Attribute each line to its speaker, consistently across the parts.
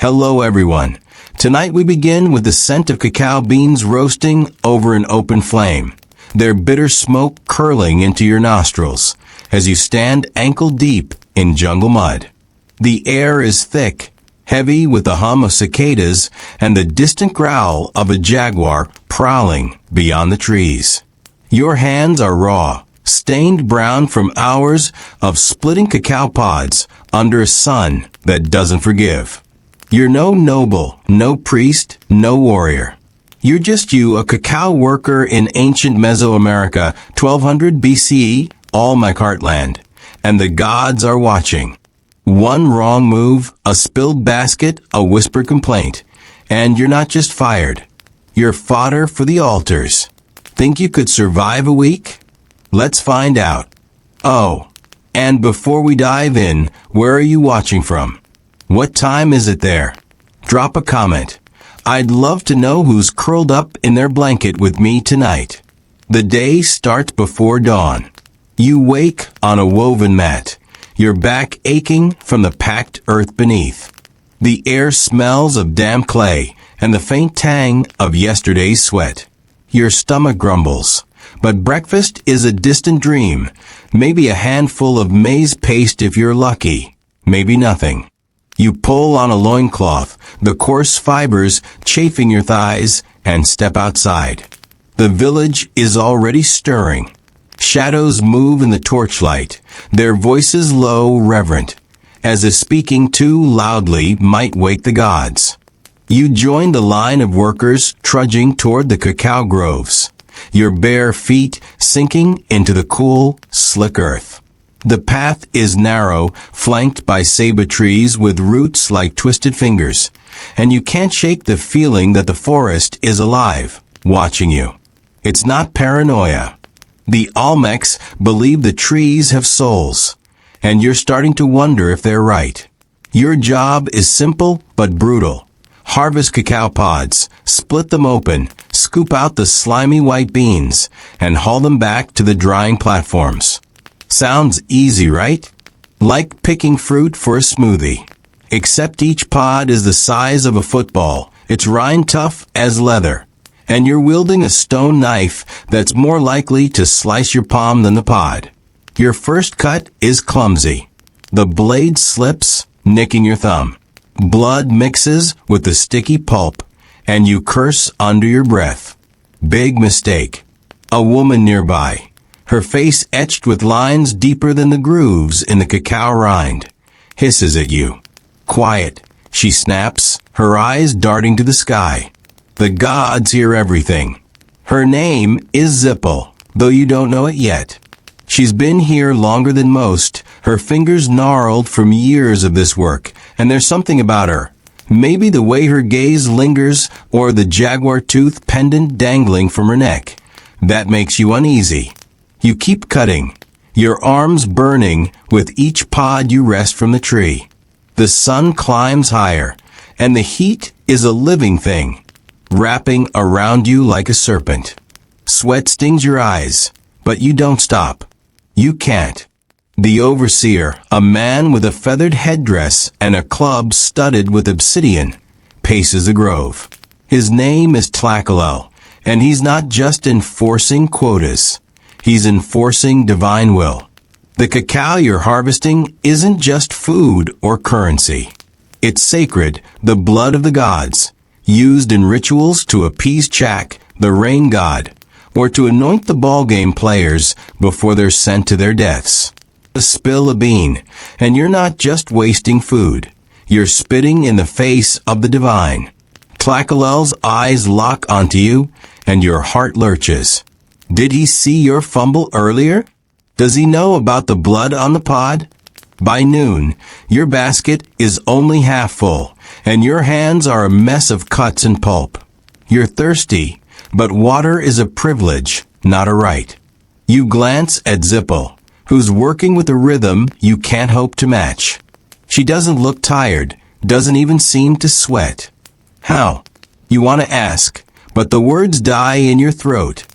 Speaker 1: Hello everyone. Tonight we begin with the scent of cacao beans roasting over an open flame, their bitter smoke curling into your nostrils as you stand ankle deep in jungle mud. The air is thick, heavy with the hum of cicadas and the distant growl of a jaguar prowling beyond the trees. Your hands are raw, stained brown from hours of splitting cacao pods under a sun that doesn't forgive. You're no noble, no priest, no warrior. You're just you, a cacao worker in ancient Mesoamerica, 1200 BCE, Olmec heartland. And the gods are watching. One wrong move, a spilled basket, a whispered complaint. And you're not just fired. You're fodder for the altars. Think you could survive a week? Let's find out. Oh, and before we dive in, where are you watching from? What time is it there? Drop a comment. I'd love to know who's curled up in their blanket with me tonight. The day starts before dawn. You wake on a woven mat, your back aching from the packed earth beneath. The air smells of damp clay and the faint tang of yesterday's sweat. Your stomach grumbles, but breakfast is a distant dream. Maybe a handful of maize paste if you're lucky. Maybe nothing. You pull on a loincloth, the coarse fibers chafing your thighs, and step outside. The village is already stirring. Shadows move in the torchlight, their voices low, reverent, as if speaking too loudly might wake the gods. You join the line of workers trudging toward the cacao groves, your bare feet sinking into the cool, slick earth. The path is narrow, flanked by ceiba trees with roots like twisted fingers, and you can't shake the feeling that the forest is alive, watching you. It's not paranoia. The Olmecs believe the trees have souls, and you're starting to wonder if they're right. Your job is simple but brutal. Harvest cacao pods, split them open, scoop out the slimy white beans, and haul them back to the drying platforms. Sounds easy, right? Like picking fruit for a smoothie. Except each pod is the size of a football, its rind tough as leather, and you're wielding a stone knife that's more likely to slice your palm than the pod. Your first cut is clumsy. The blade slips, nicking your thumb. Blood mixes with the sticky pulp, and you curse under your breath. Big mistake. A woman nearby, her face etched with lines deeper than the grooves in the cacao rind, hisses at you. Quiet, she snaps, her eyes darting to the sky. The gods hear everything. Her name is Zipple, though you don't know it yet. She's been here longer than most, her fingers gnarled from years of this work, and there's something about her. Maybe the way her gaze lingers, or the jaguar tooth pendant dangling from her neck. That makes you uneasy. You keep cutting, your arms burning with each pod you wrest from the tree. The sun climbs higher, and the heat is a living thing, wrapping around you like a serpent. Sweat stings your eyes, but you don't stop. You can't. The overseer, a man with a feathered headdress and a club studded with obsidian, paces the grove. His name is Cacao, and he's not just enforcing quotas. He's enforcing divine will. The cacao you're harvesting isn't just food or currency. It's sacred, the blood of the gods, used in rituals to appease Chak, the rain god, or to anoint the ballgame players before they're sent to their deaths. Spill a bean, and you're not just wasting food. You're spitting in the face of the divine. Cacao's eyes lock onto you, and your heart lurches. Did he see your fumble earlier? Does he know about the blood on the pod? By noon, your basket is only half full, and your hands are a mess of cuts and pulp. You're thirsty, but water is a privilege, not a right. You glance at Zipple, who's working with a rhythm you can't hope to match. She doesn't look tired, doesn't even seem to sweat. How? You want to ask, but the words die in your throat.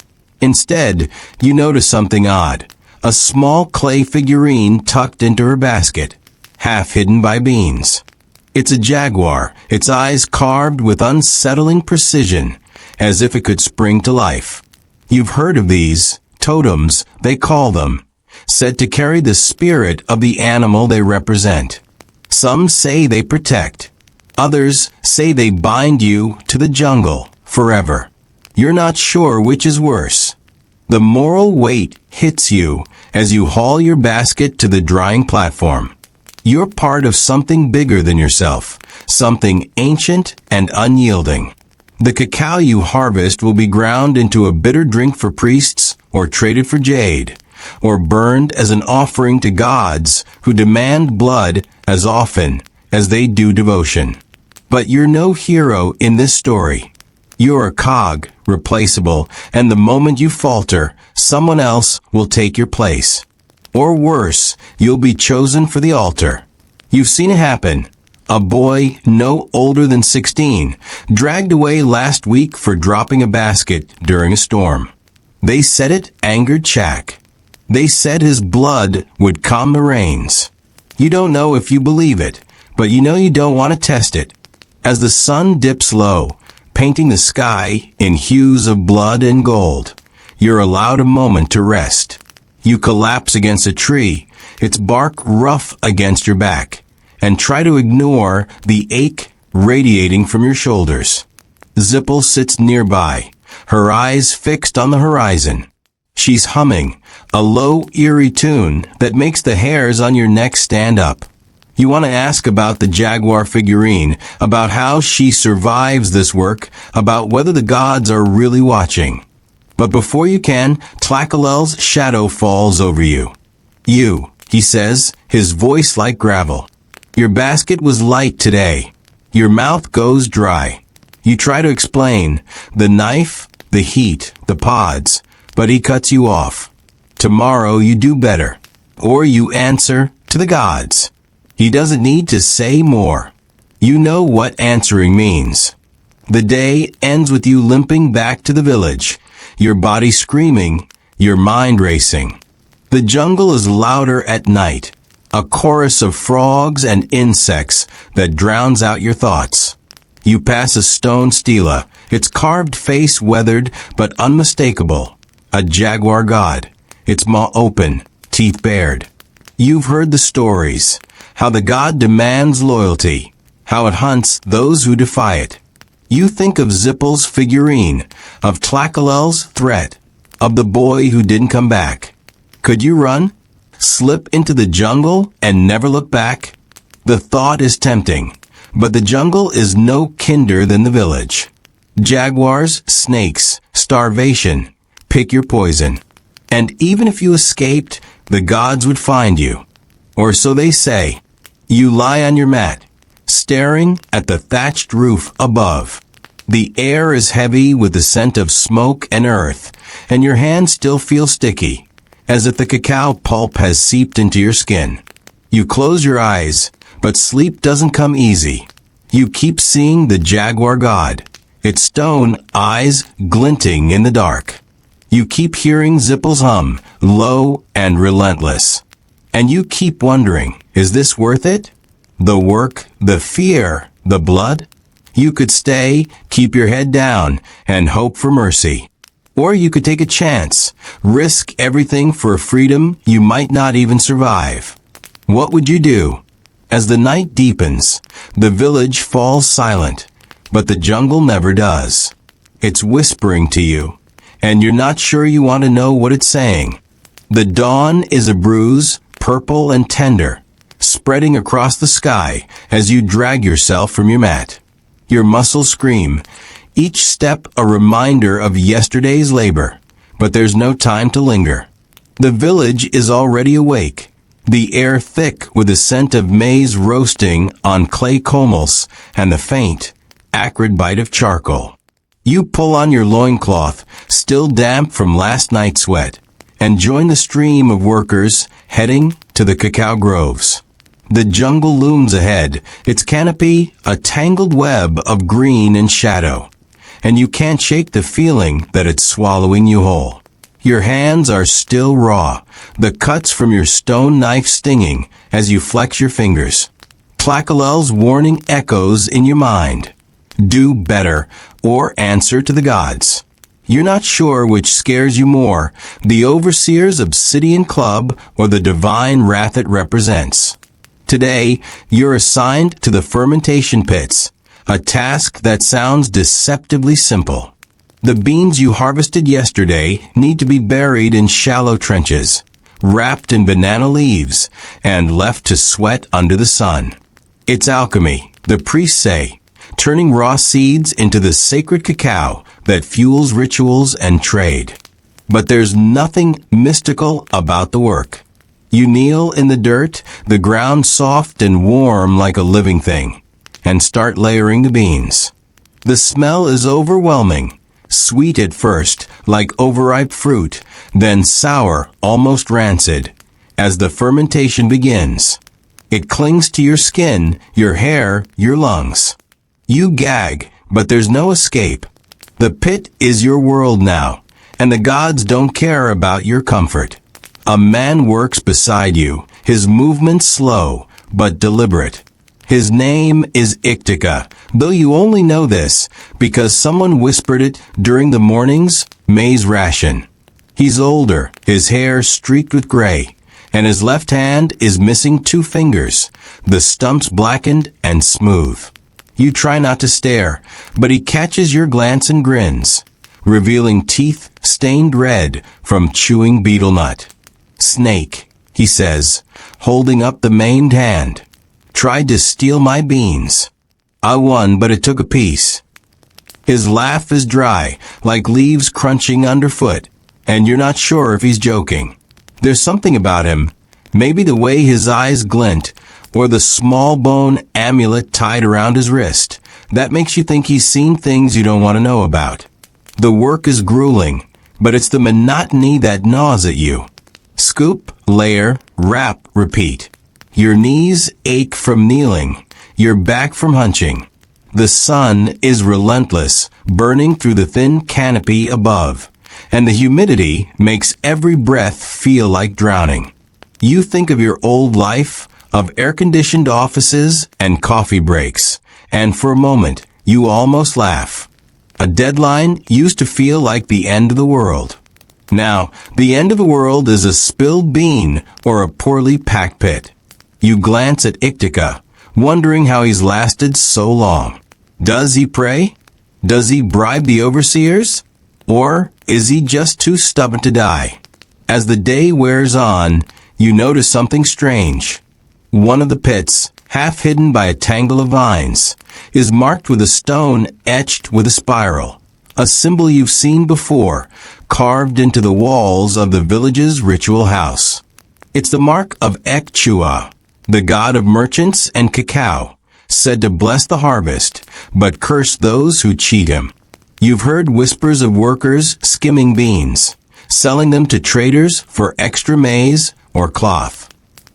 Speaker 1: Instead, you notice something odd. A small clay figurine tucked into her basket, half hidden by beans. It's a jaguar, its eyes carved with unsettling precision, as if it could spring to life. You've heard of these, totems, they call them, said to carry the spirit of the animal they represent. Some say they protect. Others say they bind you to the jungle forever. You're not sure which is worse. The moral weight hits you as you haul your basket to the drying platform. You're part of something bigger than yourself, something ancient and unyielding. The cacao you harvest will be ground into a bitter drink for priests, or traded for jade, or burned as an offering to gods who demand blood as often as they do devotion. But you're no hero in this story. You're a cog, replaceable, and the moment you falter, someone else will take your place. Or worse, you'll be chosen for the altar. You've seen it happen. A boy no older than 16, dragged away last week for dropping a basket during a storm. They said it angered Shaq. They said his blood would calm the rains. You don't know if you believe it, but you know you don't want to test it. As the sun dips low, painting the sky in hues of blood and gold, you're allowed a moment to rest. You collapse against a tree, its bark rough against your back, and try to ignore the ache radiating from your shoulders. Zipple sits nearby, her eyes fixed on the horizon. She's humming, a low, eerie tune that makes the hairs on your neck stand up. You want to ask about the jaguar figurine, about how she survives this work, about whether the gods are really watching. But before you can, Tlacalel's shadow falls over you. You, he says, his voice like gravel. Your basket was light today. Your mouth goes dry. You try to explain, the knife, the heat, the pods, but he cuts you off. Tomorrow you do better. Or you answer to the gods. He doesn't need to say more. You know what answering means. The day ends with you limping back to the village, your body screaming, your mind racing. The jungle is louder at night, a chorus of frogs and insects that drowns out your thoughts. You pass a stone stela, its carved face weathered but unmistakable, a jaguar god, its maw open, teeth bared. You've heard the stories, how the god demands loyalty, how it hunts those who defy it. You think of Zipple's figurine, of Tlacalel's threat, of the boy who didn't come back. Could you run? Slip into the jungle and never look back? The thought is tempting, but the jungle is no kinder than the village. Jaguars, snakes, starvation, pick your poison. And even if you escaped, the gods would find you. Or so they say. You lie on your mat, staring at the thatched roof above. The air is heavy with the scent of smoke and earth, and your hands still feel sticky, as if the cacao pulp has seeped into your skin. You close your eyes, but sleep doesn't come easy. You keep seeing the jaguar god, its stone eyes glinting in the dark. You keep hearing Zipple's hum, low and relentless. And you keep wondering, is this worth it? The work, the fear, the blood? You could stay, keep your head down, and hope for mercy. Or you could take a chance, risk everything for a freedom you might not even survive. What would you do? As the night deepens, the village falls silent, but the jungle never does. It's whispering to you, and you're not sure you want to know what it's saying. The dawn is a bruise, purple and tender, spreading across the sky as you drag yourself from your mat. Your muscles scream, each step a reminder of yesterday's labor, but there's no time to linger. The village is already awake, the air thick with the scent of maize roasting on clay comals and the faint, acrid bite of charcoal. You pull on your loincloth, still damp from last night's sweat, and join the stream of workers heading to the cacao groves. The jungle looms ahead, its canopy a tangled web of green and shadow, and you can't shake the feeling that it's swallowing you whole. Your hands are still raw, the cuts from your stone knife stinging as you flex your fingers. Tlacael's warning echoes in your mind. Do better, or answer to the gods. You're not sure which scares you more, the overseer's obsidian club or the divine wrath it represents. Today, you're assigned to the fermentation pits, a task that sounds deceptively simple. The beans you harvested yesterday need to be buried in shallow trenches, wrapped in banana leaves, and left to sweat under the sun. It's alchemy, the priests say, turning raw seeds into the sacred cacao that fuels rituals and trade. But there's nothing mystical about the work. You kneel in the dirt, the ground soft and warm like a living thing, and start layering the beans. The smell is overwhelming, sweet at first, like overripe fruit, then sour, almost rancid, as the fermentation begins. It clings to your skin, your hair, your lungs. You gag, but there's no escape. The pit is your world now, and the gods don't care about your comfort. A man works beside you, his movements slow, but deliberate. His name is Ictica, though you only know this because someone whispered it during the morning's maize ration. He's older, his hair streaked with gray, and his left hand is missing 2 fingers, the stumps blackened and smooth. You try not to stare, but he catches your glance and grins, revealing teeth stained red from chewing beetle nut. Snake, he says, holding up the maimed hand. Tried to steal my beans. I won, but it took a piece. His laugh is dry, like leaves crunching underfoot, and you're not sure if he's joking. There's something about him, maybe the way his eyes glint, or the small bone amulet tied around his wrist, that makes you think he's seen things you don't want to know about. The work is grueling, but it's the monotony that gnaws at you. Scoop, layer, wrap, repeat. Your knees ache from kneeling, your back from hunching. The sun is relentless, burning through the thin canopy above, and the humidity makes every breath feel like drowning. You think of your old life, of air-conditioned offices and coffee breaks, and for a moment, you almost laugh. A deadline used to feel like the end of the world. Now, the end of the world is a spilled bean or a poorly packed pit. You glance at Ictica, wondering how he's lasted so long. Does he pray? Does he bribe the overseers? Or is he just too stubborn to die? As the day wears on, you notice something strange. One of the pits, half hidden by a tangle of vines, is marked with a stone etched with a spiral, a symbol you've seen before, carved into the walls of the village's ritual house. It's the mark of Echua, the god of merchants and cacao, said to bless the harvest, but curse those who cheat him. You've heard whispers of workers skimming beans, selling them to traders for extra maize or cloth.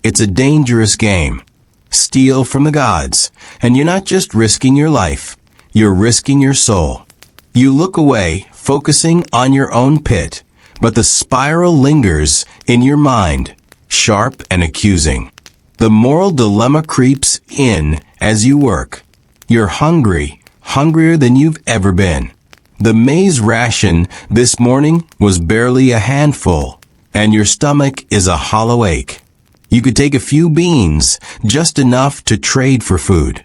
Speaker 1: It's a dangerous game. Steal from the gods, and you're not just risking your life, you're risking your soul. You look away, focusing on your own pit, but the spiral lingers in your mind, sharp and accusing. The moral dilemma creeps in as you work. You're hungry, hungrier than you've ever been. The maize ration this morning was barely a handful, and your stomach is a hollow ache. You could take a few beans, just enough to trade for food.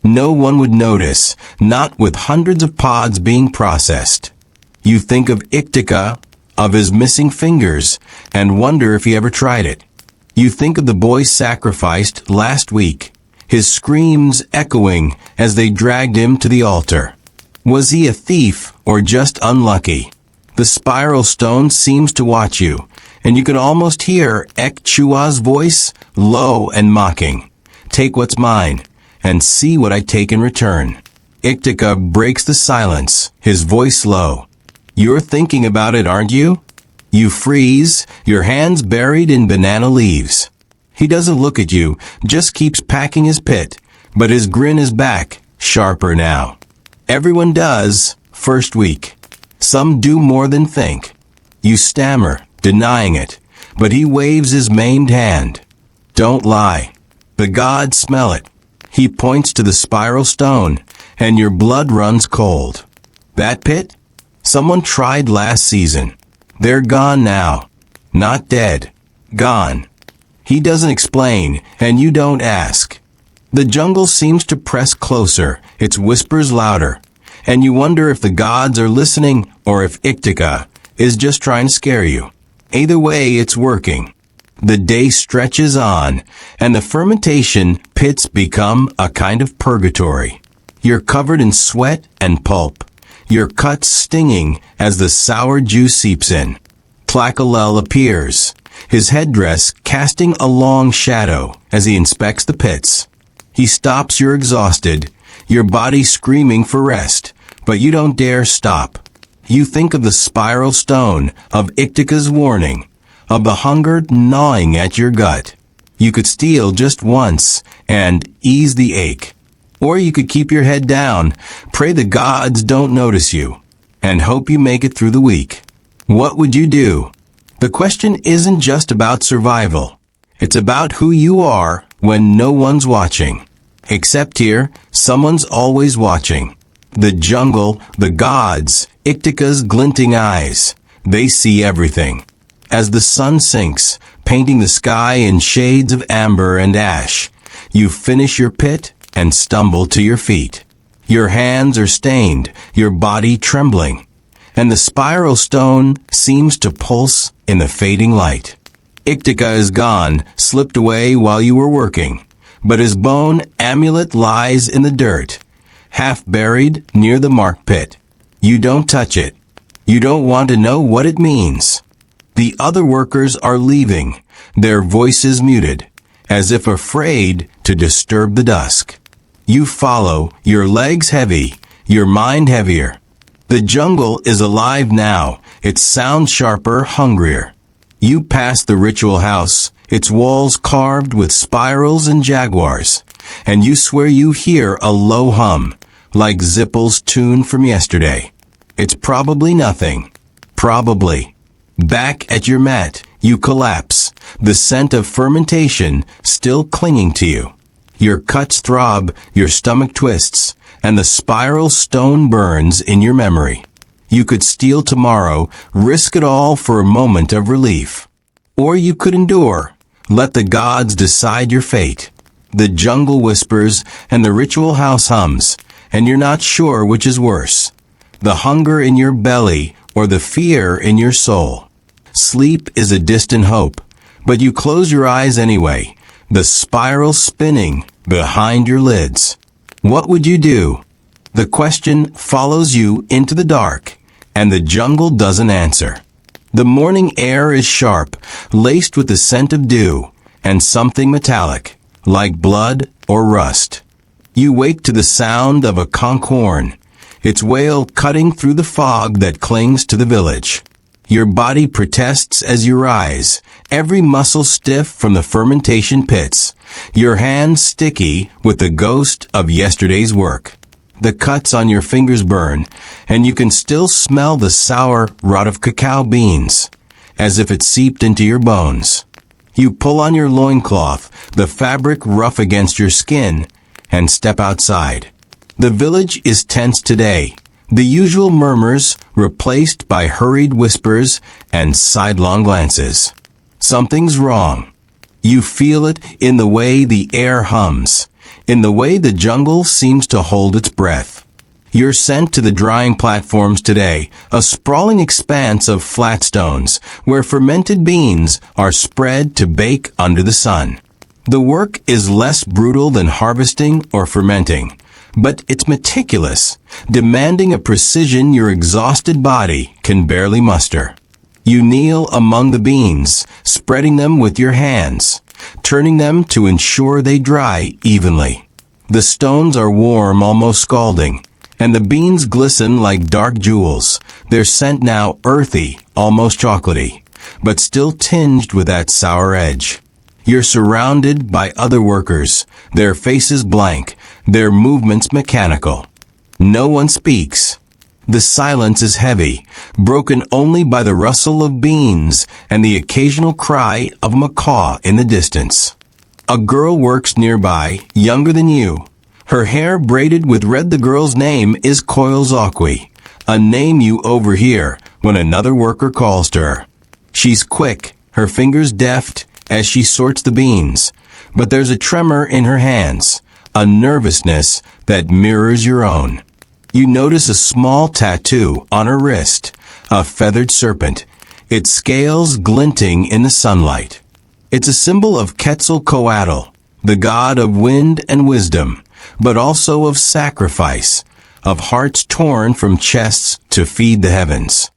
Speaker 1: No one would notice, not with hundreds of pods being processed. You think of Ictica, of his missing fingers, and wonder if he ever tried it. You think of the boy sacrificed last week, his screams echoing as they dragged him to the altar. Was he a thief or just unlucky? The spiral stone seems to watch you, and you can almost hear Ekchua's voice, low and mocking. Take what's mine, and see what I take in return. Ictica breaks the silence, his voice low. You're thinking about it, aren't you? You freeze, your hands buried in banana leaves. He doesn't look at you, just keeps packing his pit, but his grin is back, sharper now. Everyone does, first week. Some do more than think. You stammer, denying it, but he waves his maimed hand. Don't lie. The gods smell it. He points to the spiral stone, and your blood runs cold. That pit? Someone tried last season. They're gone now. Not dead. Gone. He doesn't explain, and you don't ask. The jungle seems to press closer, its whispers louder, and you wonder if the gods are listening or if Iktika is just trying to scare you. Either way, it's working. The day stretches on, and the fermentation pits become a kind of purgatory. You're covered in sweat and pulp, your cuts stinging as the sour juice seeps in. Cacao appears, his headdress casting a long shadow as he inspects the pits. He stops you exhausted, your body screaming for rest, but you don't dare stop. You think of the spiral stone, of Iktika's warning, of the hunger gnawing at your gut. You could steal just once and ease the ache. Or you could keep your head down, pray the gods don't notice you, and hope you make it through the week. What would you do? The question isn't just about survival. It's about who you are when no one's watching. Except here, someone's always watching. The jungle, the gods, Iktika's glinting eyes. They see everything. As the sun sinks, painting the sky in shades of amber and ash, you finish your pit and stumble to your feet. Your hands are stained, your body trembling, and the spiral stone seems to pulse in the fading light. Iktika is gone, slipped away while you were working, but his bone amulet lies in the dirt, half buried near the mark pit. You don't touch it. You don't want to know what it means. The other workers are leaving, their voices muted, as if afraid to disturb the dusk. You follow, your legs heavy, your mind heavier. The jungle is alive now, its sound sharper, hungrier. You pass the ritual house, its walls carved with spirals and jaguars, and you swear you hear a low hum, like Zippel's tune from yesterday. It's probably nothing. Probably. Back at your mat, you collapse, the scent of fermentation still clinging to you. Your cuts throb, your stomach twists, and the spiral stone burns in your memory. You could steal tomorrow, risk it all for a moment of relief. Or you could endure, let the gods decide your fate. The jungle whispers and the ritual house hums, and you're not sure which is worse. The hunger in your belly or the fear in your soul. Sleep is a distant hope, but you close your eyes anyway, the spiral spinning behind your lids. What would you do? The question follows you into the dark, and the jungle doesn't answer. The morning air is sharp, laced with the scent of dew, and something metallic, like blood or rust. You wake to the sound of a conch horn, its wail cutting through the fog that clings to the village. Your body protests as you rise, every muscle stiff from the fermentation pits, your hands sticky with the ghost of yesterday's work. The cuts on your fingers burn, and you can still smell the sour rot of cacao beans, as if it seeped into your bones. You pull on your loincloth, the fabric rough against your skin, and step outside. The village is tense today. The usual murmurs replaced by hurried whispers and sidelong glances. Something's wrong. You feel it in the way the air hums, in the way the jungle seems to hold its breath. You're sent to the drying platforms today, a sprawling expanse of flat stones where fermented beans are spread to bake under the sun. The work is less brutal than harvesting or fermenting, but it's meticulous, demanding a precision your exhausted body can barely muster. You kneel among the beans, spreading them with your hands, turning them to ensure they dry evenly. The stones are warm, almost scalding, and the beans glisten like dark jewels, their scent now earthy, almost chocolatey, but still tinged with that sour edge. You're surrounded by other workers, their faces blank, their movements mechanical. No one speaks. The silence is heavy, broken only by the rustle of beans and the occasional cry of a macaw in the distance. A girl works nearby, younger than you. Her hair braided with red. The girl's name is Koilzakwi, a name you overhear when another worker calls to her. She's quick, her fingers deft as she sorts the beans, but there's a tremor in her hands, a nervousness that mirrors your own. You notice a small tattoo on her wrist, a feathered serpent, its scales glinting in the sunlight. It's a symbol of Quetzalcoatl, the god of wind and wisdom, but also of sacrifice, of hearts torn from chests to feed the heavens.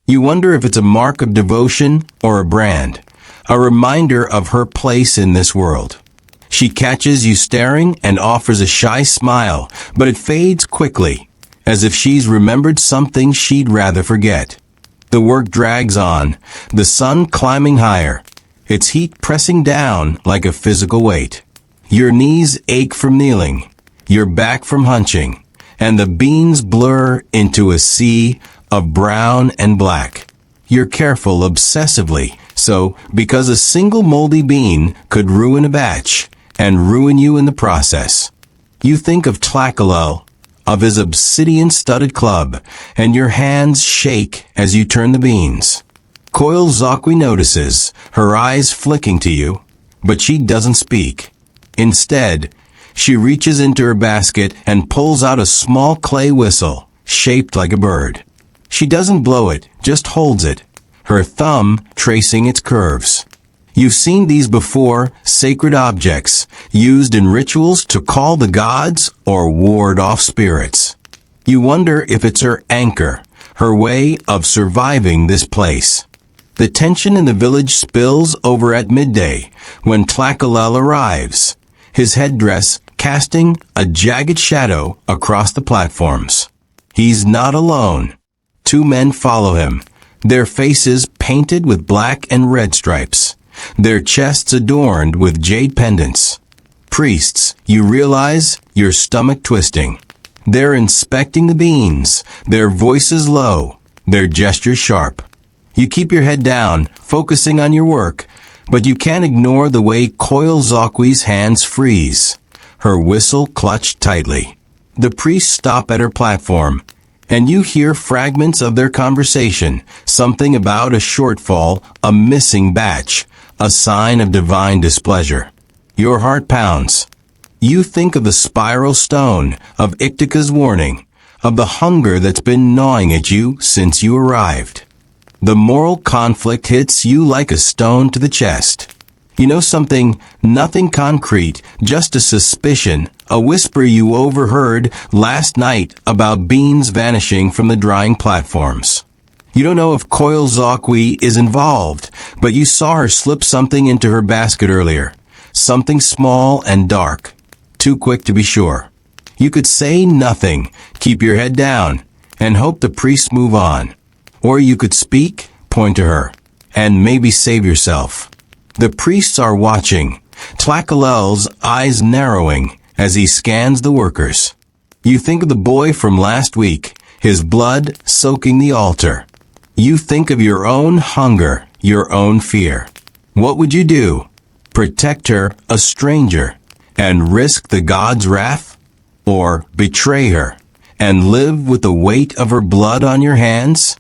Speaker 1: You wonder if it's a mark of devotion or a brand, a reminder of her place in this world. She catches you staring and offers a shy smile, but it fades quickly, as if she's remembered something she'd rather forget. The work drags on, the sun climbing higher, its heat pressing down like a physical weight. Your knees ache from kneeling, your back from hunching, and the beans blur into a sea of brown and black. You're careful obsessively, because a single moldy bean could ruin a batch, and ruin you in the process. You think of Tlacalo, of his obsidian-studded club, and your hands shake as you turn the beans. Koilzakwi notices, her eyes flicking to you, but she doesn't speak. Instead, she reaches into her basket and pulls out a small clay whistle, shaped like a bird. She doesn't blow it, just holds it, her thumb tracing its curves. You've seen these before, sacred objects, used in rituals to call the gods or ward off spirits. You wonder if it's her anchor, her way of surviving this place. The tension in the village spills over at midday, when Tlacalel arrives, his headdress casting a jagged shadow across the platforms. He's not alone. 2 men follow him, their faces painted with black and red stripes, their chests adorned with jade pendants. Priests, you realize, your stomach twisting. They're inspecting the beans, their voices low, their gestures sharp. You keep your head down, focusing on your work, but you can't ignore the way Koilzakwi's hands freeze, her whistle clutched tightly. The priests stop at her platform, and you hear fragments of their conversation, something about a shortfall, a missing batch, a sign of divine displeasure. Your heart pounds. You think of the spiral stone, of Ictica's warning, of the hunger that's been gnawing at you since you arrived. The moral conflict hits you like a stone to the chest. You know something, nothing concrete, just a suspicion, a whisper you overheard last night about beans vanishing from the drying platforms. You don't know if Koilzakwi is involved, but you saw her slip something into her basket earlier. Something small and dark. Too quick to be sure. You could say nothing, keep your head down, and hope the priests move on. Or you could speak, point to her, and maybe save yourself. The priests are watching, Tlacalel's eyes narrowing as he scans the workers. You think of the boy from last week, his blood soaking the altar. You think of your own hunger, your own fear. What would you do? Protect her, a stranger, and risk the god's wrath? Or betray her, and live with the weight of her blood on your hands?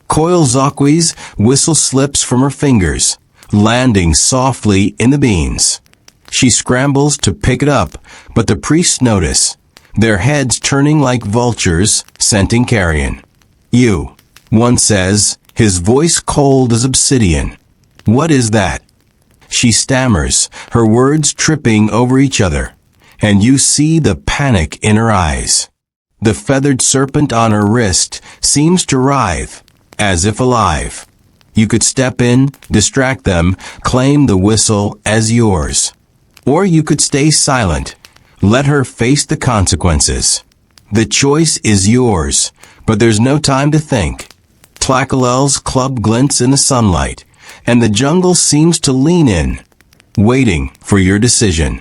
Speaker 1: Koilzakwi's whistle slips from her fingers, landing softly in the beans. She scrambles to pick it up, but the priests notice, their heads turning like vultures, scenting carrion. You, one says, his voice cold as obsidian. What is that? She stammers, her words tripping over each other, and you see the panic in her eyes. The feathered serpent on her wrist seems to writhe, as if alive. You could step in, distract them, claim the whistle as yours. Or you could stay silent, let her face the consequences. The choice is yours, but there's no time to think. Tlacalel's club glints in the sunlight, and the jungle seems to lean in, waiting for your decision.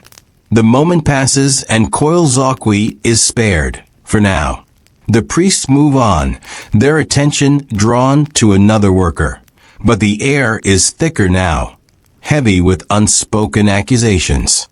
Speaker 1: The moment passes and Koilzakwi is spared, for now. The priests move on, their attention drawn to another worker. But the air is thicker now, heavy with unspoken accusations.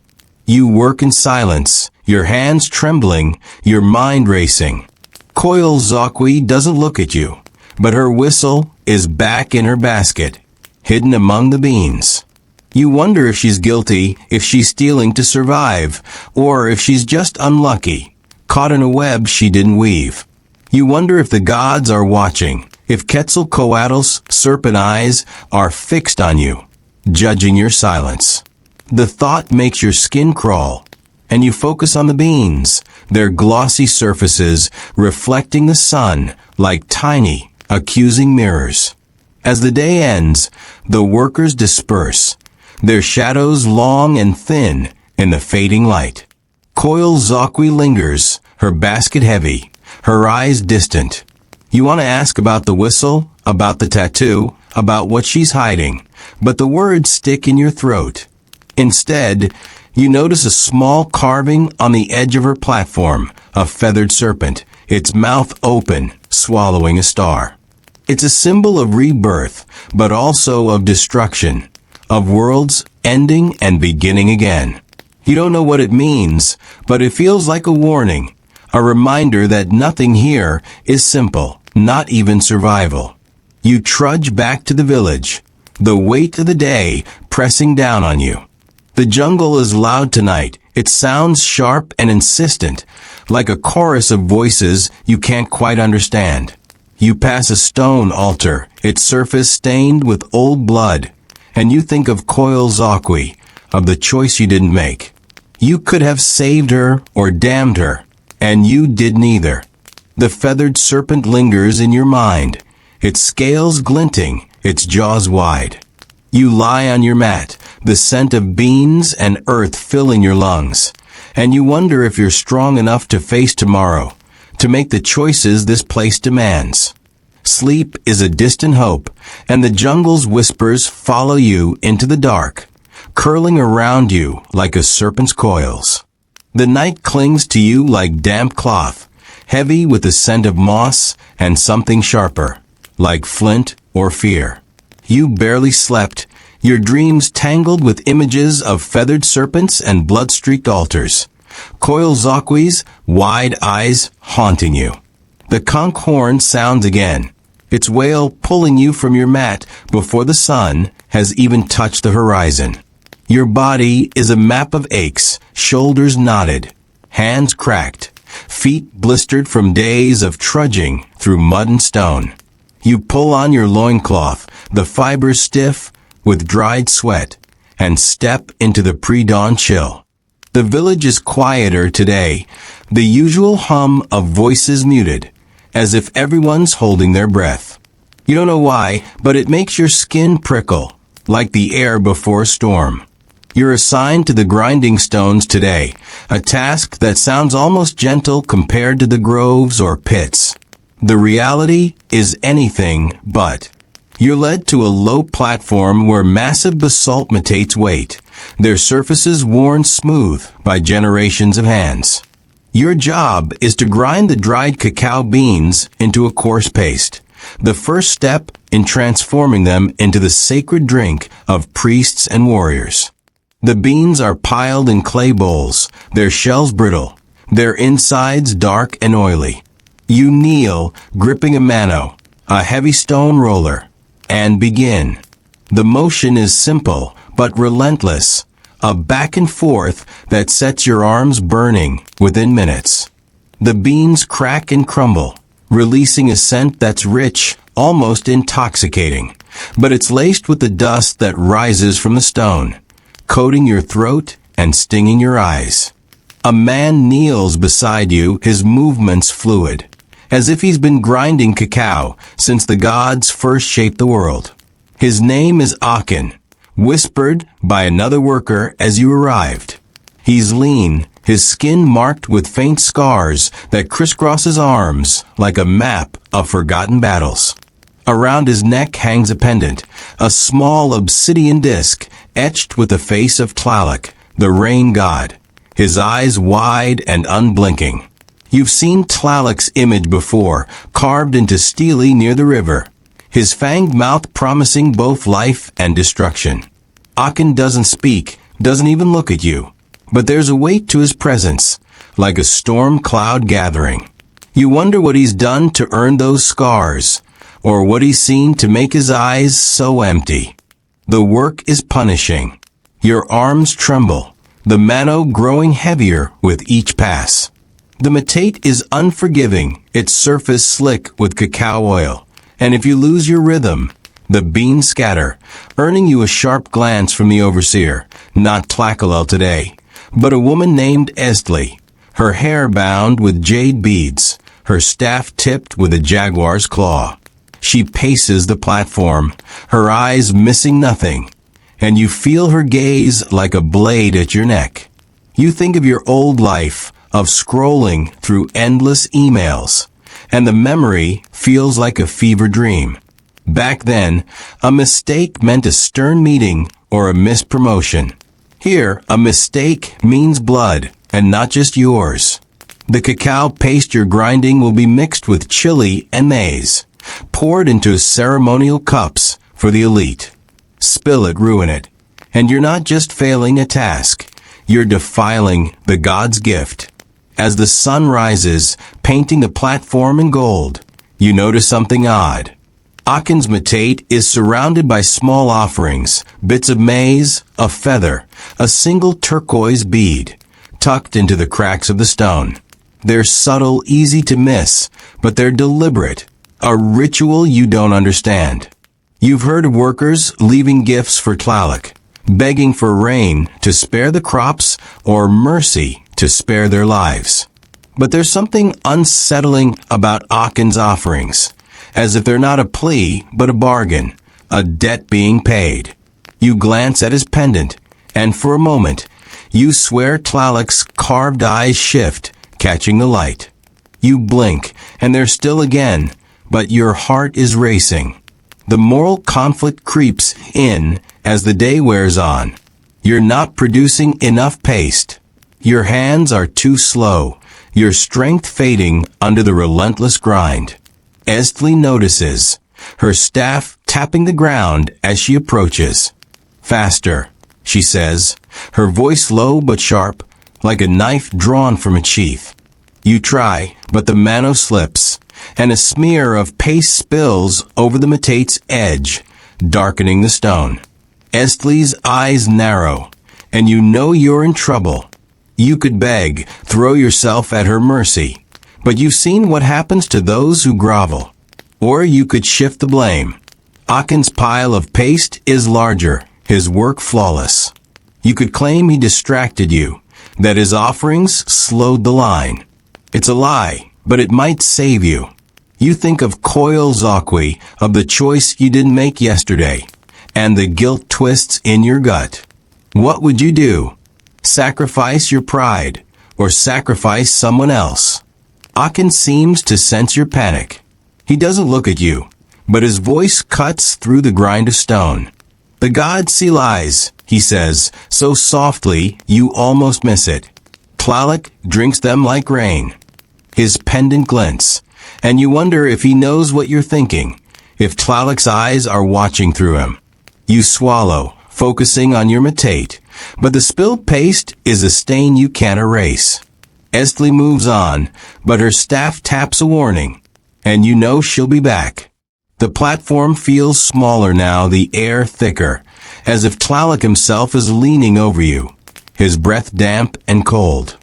Speaker 1: You work in silence, your hands trembling, your mind racing. Coil Zokwi doesn't look at you, but her whistle is back in her basket, hidden among the beans. You wonder if she's guilty, if she's stealing to survive, or if she's just unlucky, caught in a web she didn't weave. You wonder if the gods are watching, if Quetzalcoatl's serpent eyes are fixed on you, judging your silence. The thought makes your skin crawl, and you focus on the beans, their glossy surfaces reflecting the sun like tiny, accusing mirrors. As the day ends, the workers disperse, their shadows long and thin in the fading light. Coil Zokwi lingers, her basket heavy, her eyes distant. You want to ask about the whistle, about the tattoo, about what she's hiding, but the words stick in your throat. Instead, you notice a small carving on the edge of her platform, a feathered serpent, its mouth open, swallowing a star. It's a symbol of rebirth, but also of destruction, of worlds ending and beginning again. You don't know what it means, but it feels like a warning, a reminder that nothing here is simple, not even survival. You trudge back to the village, the weight of the day pressing down on you. The jungle is loud tonight. It sounds sharp and insistent, like a chorus of voices you can't quite understand. You pass a stone altar, its surface stained with old blood, and you think of Coil Zokwi, of the choice you didn't make. You could have saved her or damned her, and you did neither. The feathered serpent lingers in your mind, its scales glinting, its jaws wide. You lie on your mat, the scent of beans and earth filling your lungs, and you wonder if you're strong enough to face tomorrow, to make the choices this place demands. Sleep is a distant hope, and the jungle's whispers follow you into the dark, curling around you like a serpent's coils. The night clings to you like damp cloth, heavy with the scent of moss and something sharper, like flint or fear. You barely slept, your dreams tangled with images of feathered serpents and blood-streaked altars. Coil Zokwi's wide eyes haunting you. The conch horn sounds again, its wail pulling you from your mat before the sun has even touched the horizon. Your body is a map of aches, shoulders knotted, hands cracked, feet blistered from days of trudging through mud and stone. You pull on your loincloth, the fibers stiff with dried sweat, and step into the pre-dawn chill. The village is quieter today, the usual hum of voices muted, as if everyone's holding their breath. You don't know why, but it makes your skin prickle, like the air before a storm. You're assigned to the grinding stones today, a task that sounds almost gentle compared to the groves or pits. The reality is anything but. You're led to a low platform where massive basalt metates wait, their surfaces worn smooth by generations of hands. Your job is to grind the dried cacao beans into a coarse paste, the first step in transforming them into the sacred drink of priests and warriors. The beans are piled in clay bowls, their shells brittle, their insides dark and oily. You kneel, gripping a mano, a heavy stone roller, and begin. The motion is simple, but relentless, a back and forth that sets your arms burning within minutes. The beans crack and crumble, releasing a scent that's rich, almost intoxicating, but it's laced with the dust that rises from the stone, coating your throat and stinging your eyes. A man kneels beside you, his movements fluid, as if he's been grinding cacao since the gods first shaped the world. His name is Akin, whispered by another worker as you arrived. He's lean, his skin marked with faint scars that crisscross his arms like a map of forgotten battles. Around his neck hangs a pendant, a small obsidian disc etched with the face of Tlaloc, the rain god, his eyes wide and unblinking. You've seen Tlaloc's image before, carved into stele near the river, his fanged mouth promising both life and destruction. Akin doesn't speak, doesn't even look at you, But there's a weight to his presence, like a storm cloud gathering. You wonder what he's done to earn those scars, or what he's seen to make his eyes so empty. The work is punishing. Your arms tremble, the mano growing heavier with each pass. The metate is unforgiving, its surface slick with cacao oil, and if you lose your rhythm, the beans scatter, earning you a sharp glance from the overseer, not Tlacalel today, but a woman named Estli, her hair bound with jade beads, her staff tipped with a jaguar's claw. She paces the platform, her eyes missing nothing, and you feel her gaze like a blade at your neck. You think of your old life, of scrolling through endless emails, and the memory feels like a fever dream. Back then, a mistake meant a stern meeting or a missed promotion. Here, a mistake means blood, and not just yours. The cacao paste you're grinding will be mixed with chili and maize, poured into ceremonial cups for the elite. Spill it, ruin it. And you're not just failing a task, you're defiling the god's gift. As the sun rises, painting the platform in gold, you notice something odd. Akin's metate is surrounded by small offerings, bits of maize, a feather, a single turquoise bead, tucked into the cracks of the stone. They're subtle, easy to miss, but they're deliberate, a ritual you don't understand. You've heard of workers leaving gifts for Tlaloc, begging for rain to spare the crops or mercy to spare their lives. But there's something unsettling about Akin's offerings, as if they're not a plea but a bargain, a debt being paid. You glance at his pendant, and for a moment, you swear Tlaloc's carved eyes shift, catching the light. You blink, and they're still again, but your heart is racing. The moral conflict creeps in as the day wears on. You're not producing enough paste. Your hands are too slow, your strength fading under the relentless grind. Estli notices, her staff tapping the ground as she approaches. Faster, she says, her voice low but sharp, like a knife drawn from its sheath. You try, but the mano slips, and a smear of paste spills over the metate's edge, darkening the stone. Estli's eyes narrow, and you know you're in trouble. You could beg, throw yourself at her mercy, but you've seen what happens to those who grovel. Or you could shift the blame. Akin's pile of paste is larger, his work flawless. You could claim he distracted you, that his offerings slowed the line. It's a lie, but it might save you. You think of Koil Zokwi, of the choice you didn't make yesterday, and the guilt twists in your gut. What would you do? Sacrifice your pride, or sacrifice someone else? Akin seems to sense your panic. He doesn't look at you, but his voice cuts through the grind of stone. The gods see lies, he says, so softly you almost miss it. Tlaloc drinks them like rain. His pendant glints, and you wonder if he knows what you're thinking, if Tlaloc's eyes are watching through him. You swallow, focusing on your metate, but the spilled paste is a stain you can't erase. Estli moves on, but her staff taps a warning, and you know she'll be back. The platform feels smaller now, the air thicker, as if Tlaloc himself is leaning over you, his breath damp and cold.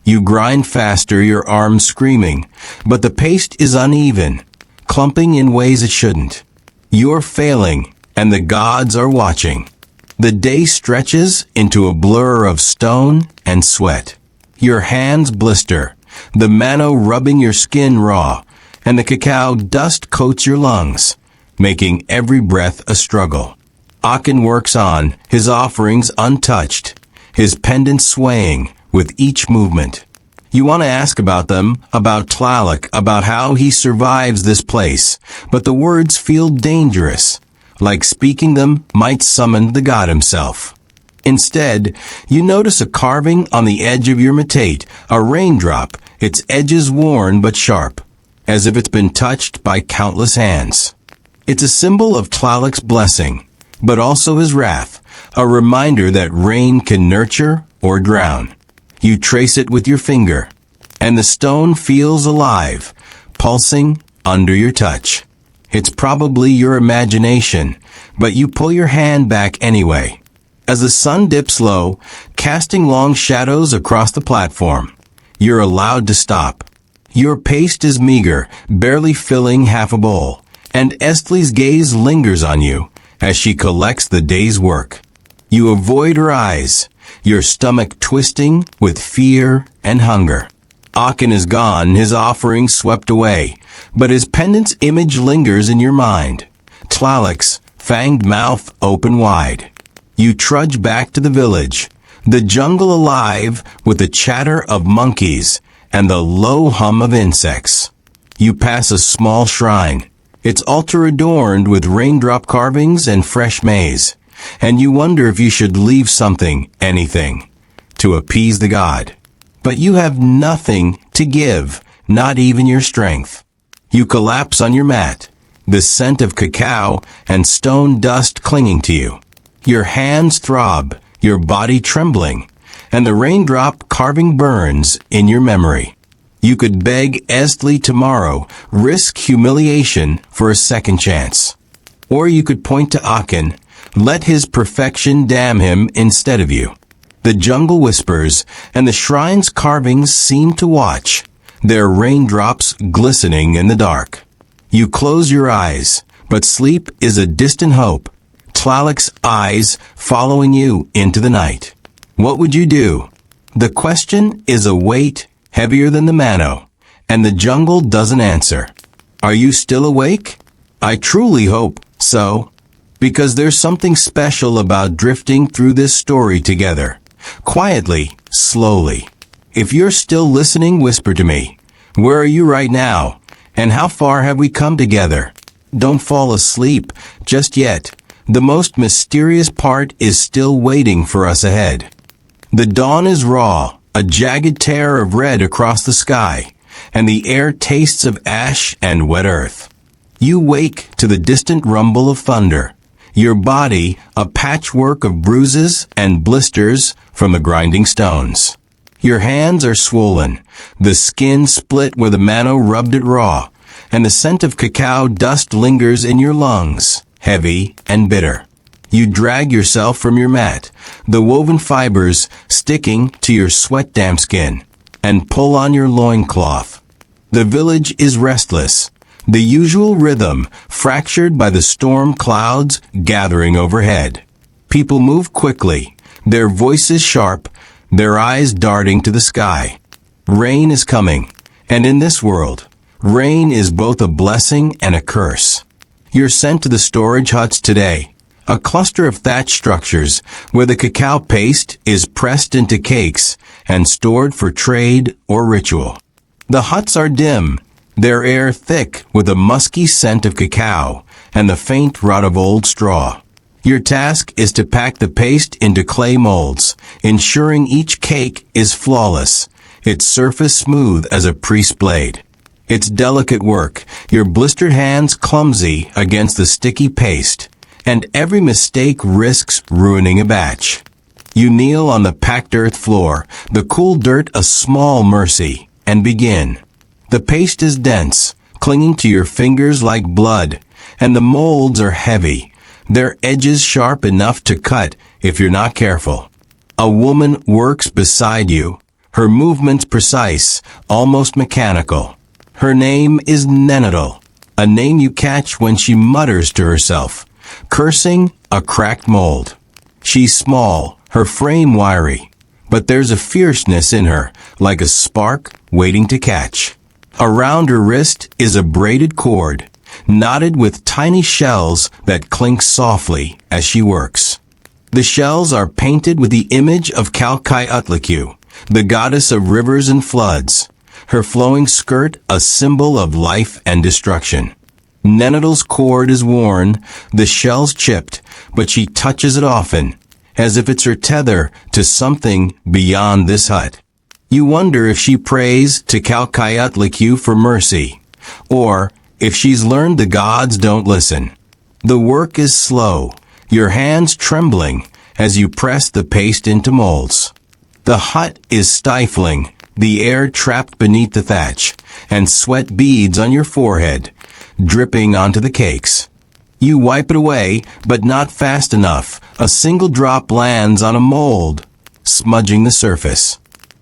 Speaker 1: You grind faster, your arms screaming, but the paste is uneven, clumping in ways it shouldn't. You're failing, and the gods are watching. The day stretches into a blur of stone and sweat. Your hands blister, the mano rubbing your skin raw, and the cacao dust coats your lungs, making every breath a struggle. Akin works on, his offerings untouched, his pendant swaying with each movement. You want to ask about them, about Tlaloc, about how he survives this place, but the words feel dangerous, like speaking them might summon the god himself. Instead, you notice a carving on the edge of your metate, a raindrop, its edges worn but sharp, as if it's been touched by countless hands. It's a symbol of Tlaloc's blessing, but also his wrath, a reminder that rain can nurture or drown. You trace it with your finger, and the stone feels alive, pulsing under your touch. It's probably your imagination, but you pull your hand back anyway. As the sun dips low, casting long shadows across the platform, you're allowed to stop. Your paste is meager, barely filling half a bowl, and Estli's gaze lingers on you as she collects the day's work. You avoid her eyes, your stomach twisting with fear and hunger. Akin is gone, his offering swept away, but his pendant's image lingers in your mind. Tlaloc's fanged mouth open wide. You trudge back to the village, the jungle alive with the chatter of monkeys and the low hum of insects. You pass a small shrine, its altar adorned with raindrop carvings and fresh maize, and you wonder if you should leave something, anything, to appease the god. But you have nothing to give, not even your strength. You collapse on your mat, the scent of cacao and stone dust clinging to you. Your hands throb, your body trembling, and the raindrop carving burns in your memory. You could beg Estli tomorrow, risk humiliation for a second chance. Or you could point to Akin, let his perfection damn him instead of you. The jungle whispers, and the shrine's carvings seem to watch, their raindrops glistening in the dark. You close your eyes, but sleep is a distant hope, Tlaloc's eyes following you into the night. What would you do? The question is a weight heavier than the mano, and the jungle doesn't answer. Are you still awake? I truly hope so, because there's something special about drifting through this story together. Quietly, slowly. If you're still listening, whisper to me. Where are you right now? And how far have we come together? Don't fall asleep just yet. The most mysterious part is still waiting for us ahead. The dawn is raw, a jagged tear of red across the sky, and the air tastes of ash and wet earth. You wake to the distant rumble of thunder. Your body, a patchwork of bruises and blisters from the grinding stones. Your hands are swollen, the skin split where the mano rubbed it raw, and the scent of cacao dust lingers in your lungs, heavy and bitter. You drag yourself from your mat, the woven fibers sticking to your sweat-damp skin, and pull on your loincloth. The village is restless, the usual rhythm fractured by the storm clouds gathering overhead. People move quickly, their voices sharp, their eyes darting to the sky. Rain is coming, and in this world, rain is both a blessing and a curse. You're sent to the storage huts today, a cluster of thatch structures where the cacao paste is pressed into cakes and stored for trade or ritual. The huts are dim, their air thick with a musky scent of cacao and the faint rot of old straw. Your task is to pack the paste into clay molds, ensuring each cake is flawless, its surface smooth as a priest's blade. It's delicate work, your blistered hands clumsy against the sticky paste, and every mistake risks ruining a batch. You kneel on the packed earth floor, the cool dirt a small mercy, and begin. The paste is dense, clinging to your fingers like blood, and the molds are heavy, their edges sharp enough to cut if you're not careful. A woman works beside you, her movements precise, almost mechanical. Her name is Nenadal, a name you catch when she mutters to herself, cursing a cracked mold. She's small, her frame wiry, but there's a fierceness in her, like a spark waiting to catch. Around her wrist is a braided cord, knotted with tiny shells that clink softly as she works. The shells are painted with the image of Cacao, the goddess of rivers and floods, her flowing skirt a symbol of life and destruction. Nenadal's cord is worn, the shells chipped, but she touches it often, as if it's her tether to something beyond this hut. You wonder if she prays to Cacao for mercy, or if she's learned the gods don't listen. The work is slow, your hands trembling as you press the paste into molds. The hut is stifling, the air trapped beneath the thatch, and sweat beads on your forehead, dripping onto the cakes. You wipe it away, but not fast enough. A single drop lands on a mold, smudging the surface.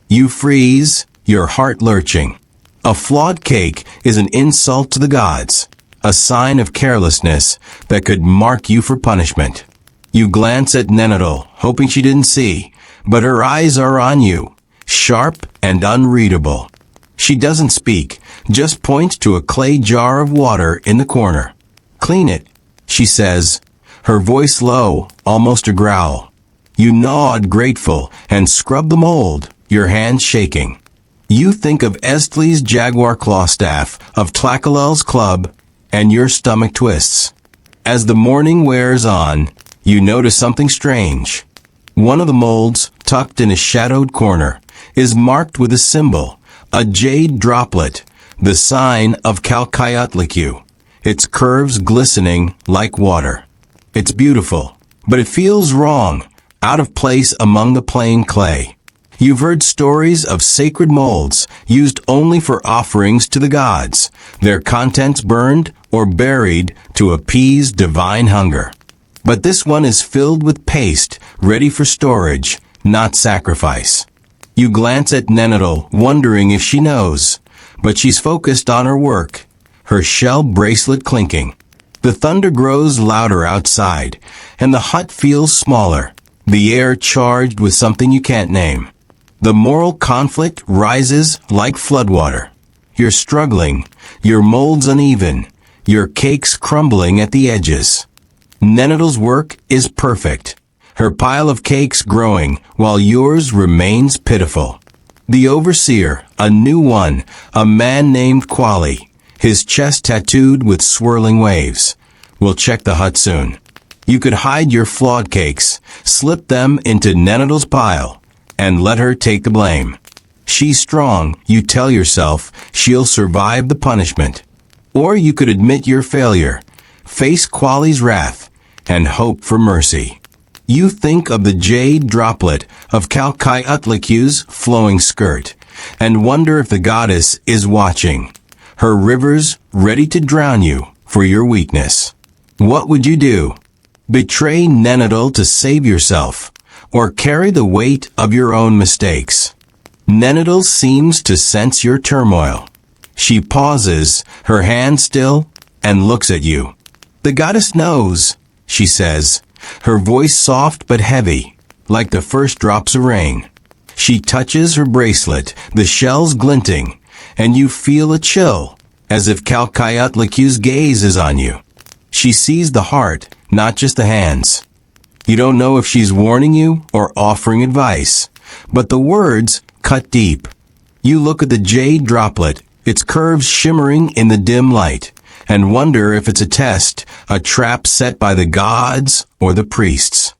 Speaker 1: You freeze, your heart lurching. A flawed cake is an insult to the gods, a sign of carelessness that could mark you for punishment. You glance at Nenetal, hoping she didn't see, but her eyes are on you, sharp and unreadable. She doesn't speak, just points to a clay jar of water in the corner. "Clean it," she says, her voice low, almost a growl. You nod grateful and scrub the mold, your hands shaking. You think of Estley's jaguar claw staff, of Tlacalel's club, and your stomach twists. As the morning wears on, you notice something strange. One of the molds, tucked in a shadowed corner, is marked with a symbol, a jade droplet, the sign of Calcayotlicu, its curves glistening like water. It's beautiful, but it feels wrong, out of place among the plain clay. You've heard stories of sacred molds used only for offerings to the gods, their contents burned or buried to appease divine hunger. But this one is filled with paste, ready for storage, not sacrifice. You glance at Nenetal, wondering if she knows, but she's focused on her work, her shell bracelet clinking. The thunder grows louder outside, and the hut feels smaller, the air charged with something you can't name. The moral conflict rises like floodwater. You're struggling, your mold's uneven, your cake's crumbling at the edges. Nenetal's work is perfect, her pile of cakes growing while yours remains pitiful. The overseer, a new one, a man named Quali, his chest tattooed with swirling waves, will check the hut soon. You could hide your flawed cakes, slip them into Nenetal's pile, and let her take the blame. She's strong, you tell yourself, she'll survive the punishment. Or you could admit your failure, face Quali's wrath, and hope for mercy. You think of the jade droplet of Calcayotlicu's flowing skirt, and wonder if the goddess is watching, her rivers ready to drown you for your weakness. What would you do? Betray Nenetal to save yourself, or carry the weight of your own mistakes? Nenetal seems to sense your turmoil. She pauses, her hand still, and looks at you. The goddess knows, she says, her voice soft but heavy, like the first drops of rain. She touches her bracelet, the shells glinting, and you feel a chill, as if Calcayotlicu's gaze is on you. She sees the heart, not just the hands. You don't know if she's warning you or offering advice, but the words cut deep. You look at the jade droplet, its curves shimmering in the dim light, and wonder if it's a test, a trap set by the gods or the priests.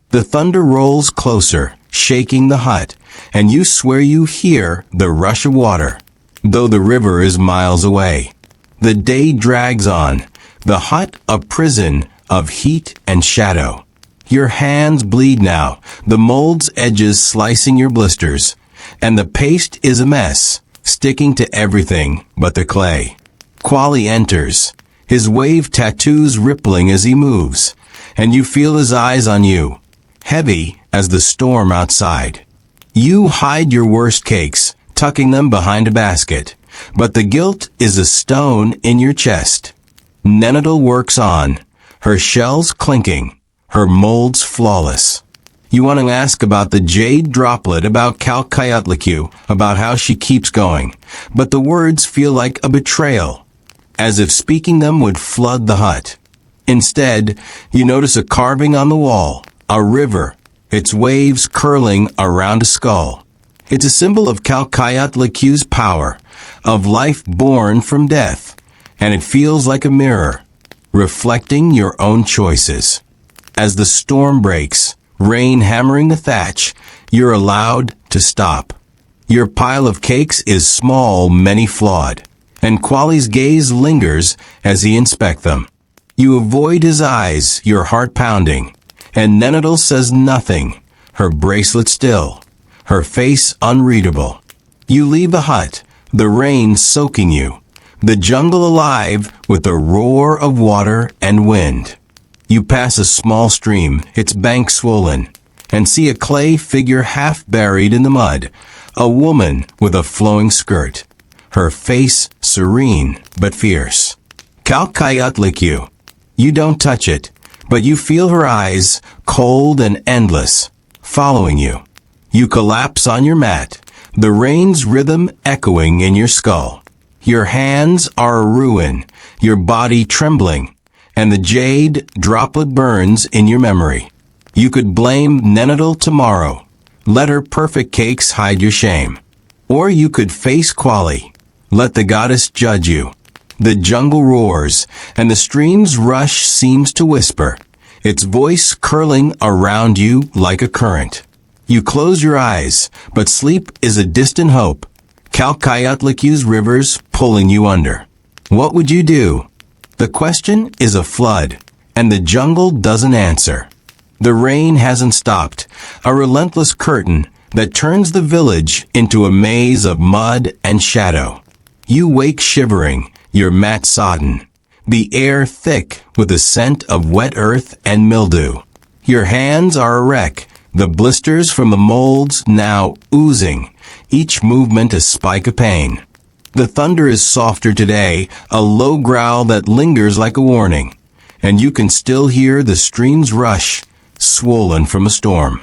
Speaker 1: The thunder rolls closer, shaking the hut, and you swear you hear the rush of water, though the river is miles away. The day drags on, the hut a prison of heat and shadow. Your hands bleed now, the mold's edges slicing your blisters, and the paste is a mess, sticking to everything but the clay. Quali enters, his wave tattoos rippling as he moves, and you feel his eyes on you, heavy as the storm outside. You hide your worst cakes, tucking them behind a basket, but the guilt is a stone in your chest. Nenetal works on, her shells clinking, her molds flawless. You want to ask about the jade droplet, about Calcayotlicu, about how she keeps going, but the words feel like a betrayal, as if speaking them would flood the hut. Instead, you notice a carving on the wall, a river, its waves curling around a skull. It's a symbol of Calcayotlicu's power, of life born from death, and it feels like a mirror, reflecting your own choices. As the storm breaks, rain hammering the thatch, you're allowed to stop. Your pile of cakes is small, many flawed, and Quali's gaze lingers as he inspects them. You avoid his eyes, your heart pounding, and Nenetal says nothing, her bracelet still, her face unreadable. You leave the hut, the rain soaking you, the jungle alive with a roar of water and wind. You pass a small stream, its bank swollen, and see a clay figure half buried in the mud, a woman with a flowing skirt, her face serene but fierce. Cacao. You don't touch it, but you feel her eyes, cold and endless, following you. You collapse on your mat, the rain's rhythm echoing in your skull. Your hands are a ruin, your body trembling, and the jade droplet burns in your memory. You could blame Nenatal tomorrow. Let her perfect cakes hide your shame. Or you could face Quali. Let the goddess judge you. The jungle roars, and the stream's rush seems to whisper, its voice curling around you like a current. You close your eyes, but sleep is a distant hope. Calcayutliku's rivers pulling you under. What would you do? The question is a flood, and the jungle doesn't answer. The rain hasn't stopped, a relentless curtain that turns the village into a maze of mud and shadow. You wake shivering, your mat sodden, the air thick with the scent of wet earth and mildew. Your hands are a wreck, the blisters from the molds now oozing, each movement a spike of pain. The thunder is softer today, a low growl that lingers like a warning, and you can still hear the stream's rush, swollen from a storm.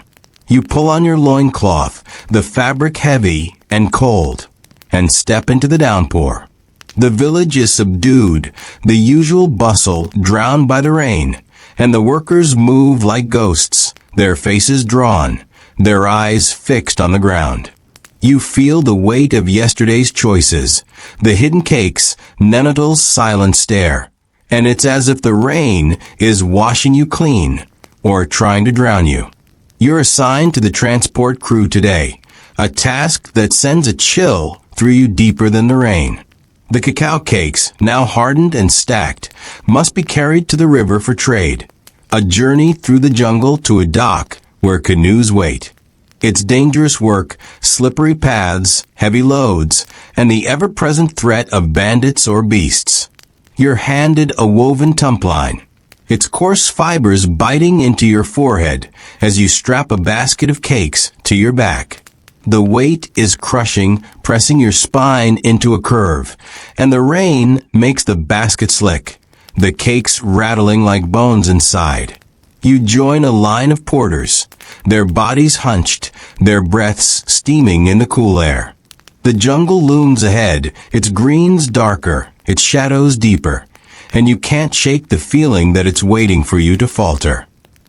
Speaker 1: You pull on your loincloth, the fabric heavy and cold, and step into the downpour. The village is subdued, the usual bustle drowned by the rain, and the workers move like ghosts, their faces drawn, their eyes fixed on the ground. You feel the weight of yesterday's choices, the hidden cakes, Nenatal's silent stare, and it's as if the rain is washing you clean, or trying to drown you. You're assigned to the transport crew today, a task that sends a chill through you deeper than the rain. The cacao cakes, now hardened and stacked, must be carried to the river for trade, a journey through the jungle to a dock where canoes wait. It's dangerous work, slippery paths, heavy loads, and the ever-present threat of bandits or beasts. You're handed a woven tumpline, its coarse fibers biting into your forehead as you strap a basket of cakes to your back. The weight is crushing, pressing your spine into a curve, and the rain makes the basket slick, the cakes rattling like bones inside. You join a line of porters, their bodies hunched, their breaths steaming in the cool air. The jungle looms ahead, its greens darker, its shadows deeper, and you can't shake the feeling that it's waiting for you to falter.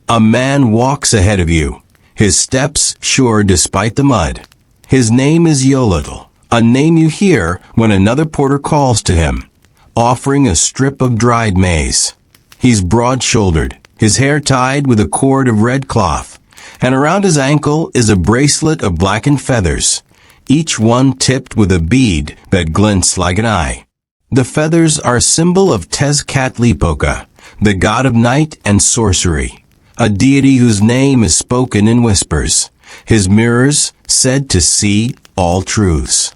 Speaker 1: A man walks ahead of you, his steps sure despite the mud. His name is Yolitl, a name you hear when another porter calls to him, offering a strip of dried maize. He's broad-shouldered, his hair tied with a cord of red cloth, and around his ankle is a bracelet of blackened feathers, each one tipped with a bead that glints like an eye. The feathers are a symbol of Tezcatlipoca, the god of night and sorcery, a deity whose name is spoken in whispers, his mirrors said to see all truths.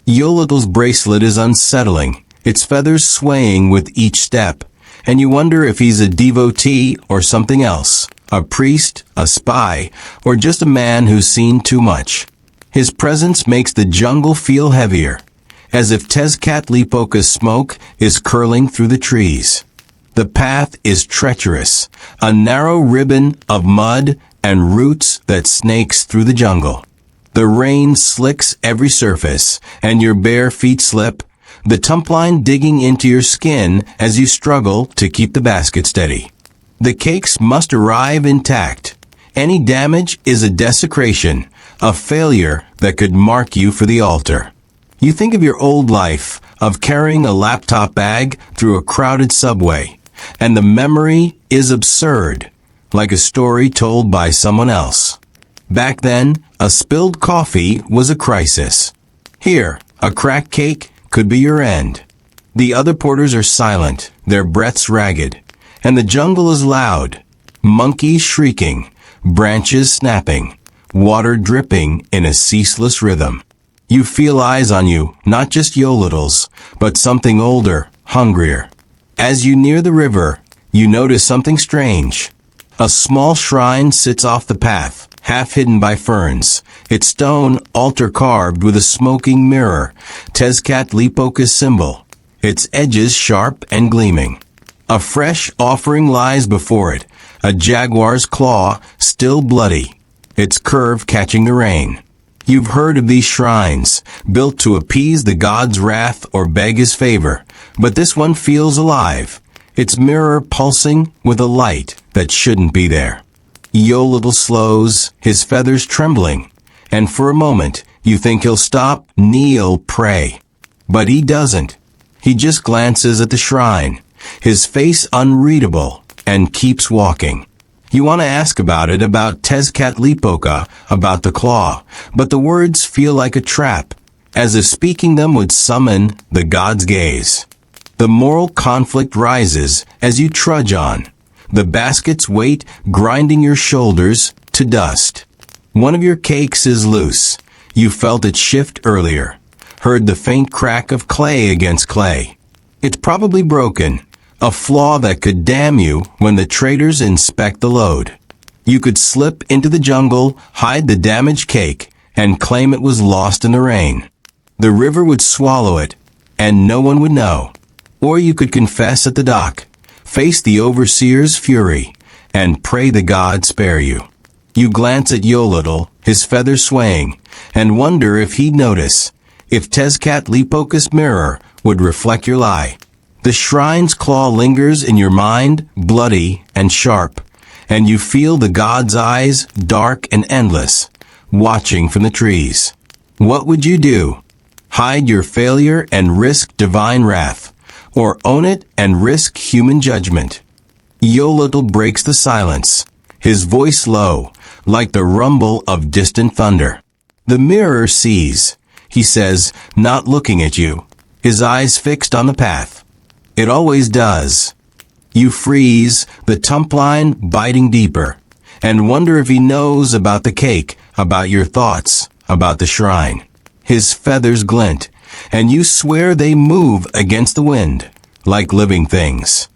Speaker 1: Yolitl's bracelet is unsettling, its feathers swaying with each step, and you wonder if he's a devotee or something else, a priest, a spy, or just a man who's seen too much. His presence makes the jungle feel heavier, as if Tezcatlipoca's smoke is curling through the trees. The path is treacherous, a narrow ribbon of mud and roots that snakes through the jungle. The rain slicks every surface, and your bare feet slip, the tumpline digging into your skin as you struggle to keep the basket steady. The cakes must arrive intact. Any damage is a desecration, a failure that could mark you for the altar. You think of your old life, of carrying a laptop bag through a crowded subway, and the memory is absurd, like a story told by someone else. Back then, a spilled coffee was a crisis. Here, a cracked cake could be your end. The other porters are silent, their breaths ragged, and the jungle is loud. Monkeys shrieking, branches snapping, water dripping in a ceaseless rhythm. You feel eyes on you, not just Yolittle's, but something older, hungrier. As you near the river, you notice something strange. A small shrine sits off the path, half hidden by ferns, its stone altar carved with a smoking mirror, Tezcatlipoca's symbol, its edges sharp and gleaming. A fresh offering lies before it, a jaguar's claw, still bloody, its curve catching the rain. You've heard of these shrines, built to appease the god's wrath or beg his favor, but this one feels alive, its mirror pulsing with a light that shouldn't be there. Yolittle slows, his feathers trembling, and for a moment you think he'll stop, kneel, pray. But he doesn't. He just glances at the shrine, his face unreadable, and keeps walking. You want to ask about it, about Tezcatlipoca, about the claw, but the words feel like a trap, as if speaking them would summon the god's gaze. The moral conflict rises as you trudge on, the basket's weight grinding your shoulders to dust. One of your cakes is loose. You felt it shift earlier, heard the faint crack of clay against clay. It's probably broken, a flaw that could damn you when the traders inspect the load. You could slip into the jungle, hide the damaged cake, and claim it was lost in the rain. The river would swallow it, and no one would know. Or you could confess at the dock, face the overseer's fury, and pray the god spare you. You glance at Yolittle, his feathers swaying, and wonder if he'd notice, if Tezcatlipoca's mirror would reflect your lie. The shrine's claw lingers in your mind, bloody and sharp, and you feel the god's eyes, dark and endless, watching from the trees. What would you do? Hide your failure and risk divine wrath, or own it and risk human judgment? Yolittle breaks the silence, his voice low, like the rumble of distant thunder. The mirror sees, he says, not looking at you, his eyes fixed on the path. It always does. You freeze, the tump line biting deeper, and wonder if he knows about the cake, about your thoughts, about the shrine. His feathers glint, and you swear they move against the wind, like living things.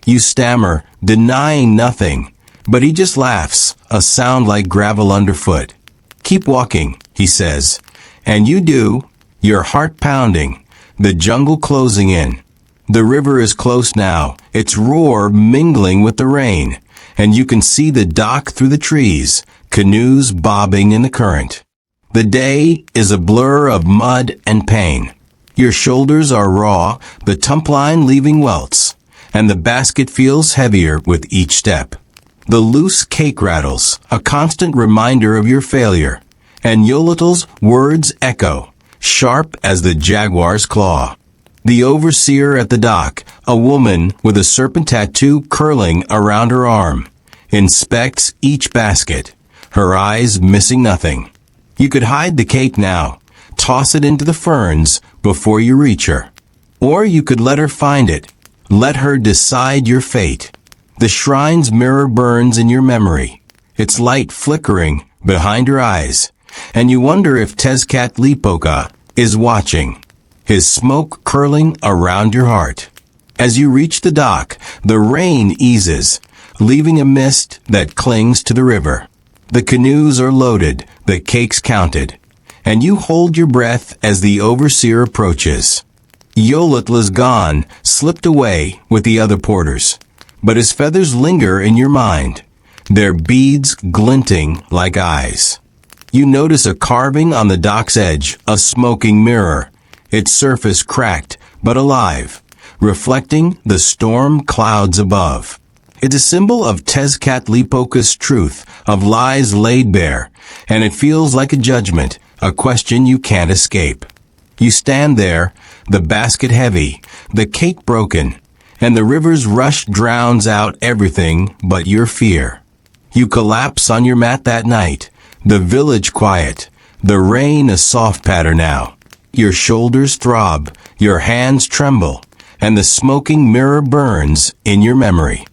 Speaker 1: You stammer, denying nothing, but he just laughs, a sound like gravel underfoot. Keep walking, he says, and you do, your heart pounding, the jungle closing in. The river is close now, its roar mingling with the rain, and you can see the dock through the trees, canoes bobbing in the current. The day is a blur of mud and pain. Your shoulders are raw, the tump line leaving welts, and the basket feels heavier with each step. The loose cake rattles, a constant reminder of your failure, and Yolittle's words echo, sharp as the jaguar's claw. The overseer at the dock, a woman with a serpent tattoo curling around her arm, inspects each basket, her eyes missing nothing. You could hide the cake now, toss it into the ferns before you reach her. Or you could let her find it, let her decide your fate. The shrine's mirror burns in your memory, its light flickering behind her eyes, and you wonder if Tezcatlipoca is watching, his smoke curling around your heart. As you reach the dock, the rain eases, leaving a mist that clings to the river. The canoes are loaded, the cakes counted, and you hold your breath as the overseer approaches. Yolittle is gone, slipped away with the other porters, but his feathers linger in your mind, their beads glinting like eyes. You notice a carving on the dock's edge, a smoking mirror, its surface cracked but alive, reflecting the storm clouds above. It's a symbol of Tezcatlipoca's truth, of lies laid bare, and it feels like a judgment, a question you can't escape. You stand there, the basket heavy, the cake broken, and the river's rush drowns out everything but your fear. You collapse on your mat that night, the village quiet, the rain a soft patter now. Your shoulders throb, your hands tremble, and the smoking mirror burns in your memory.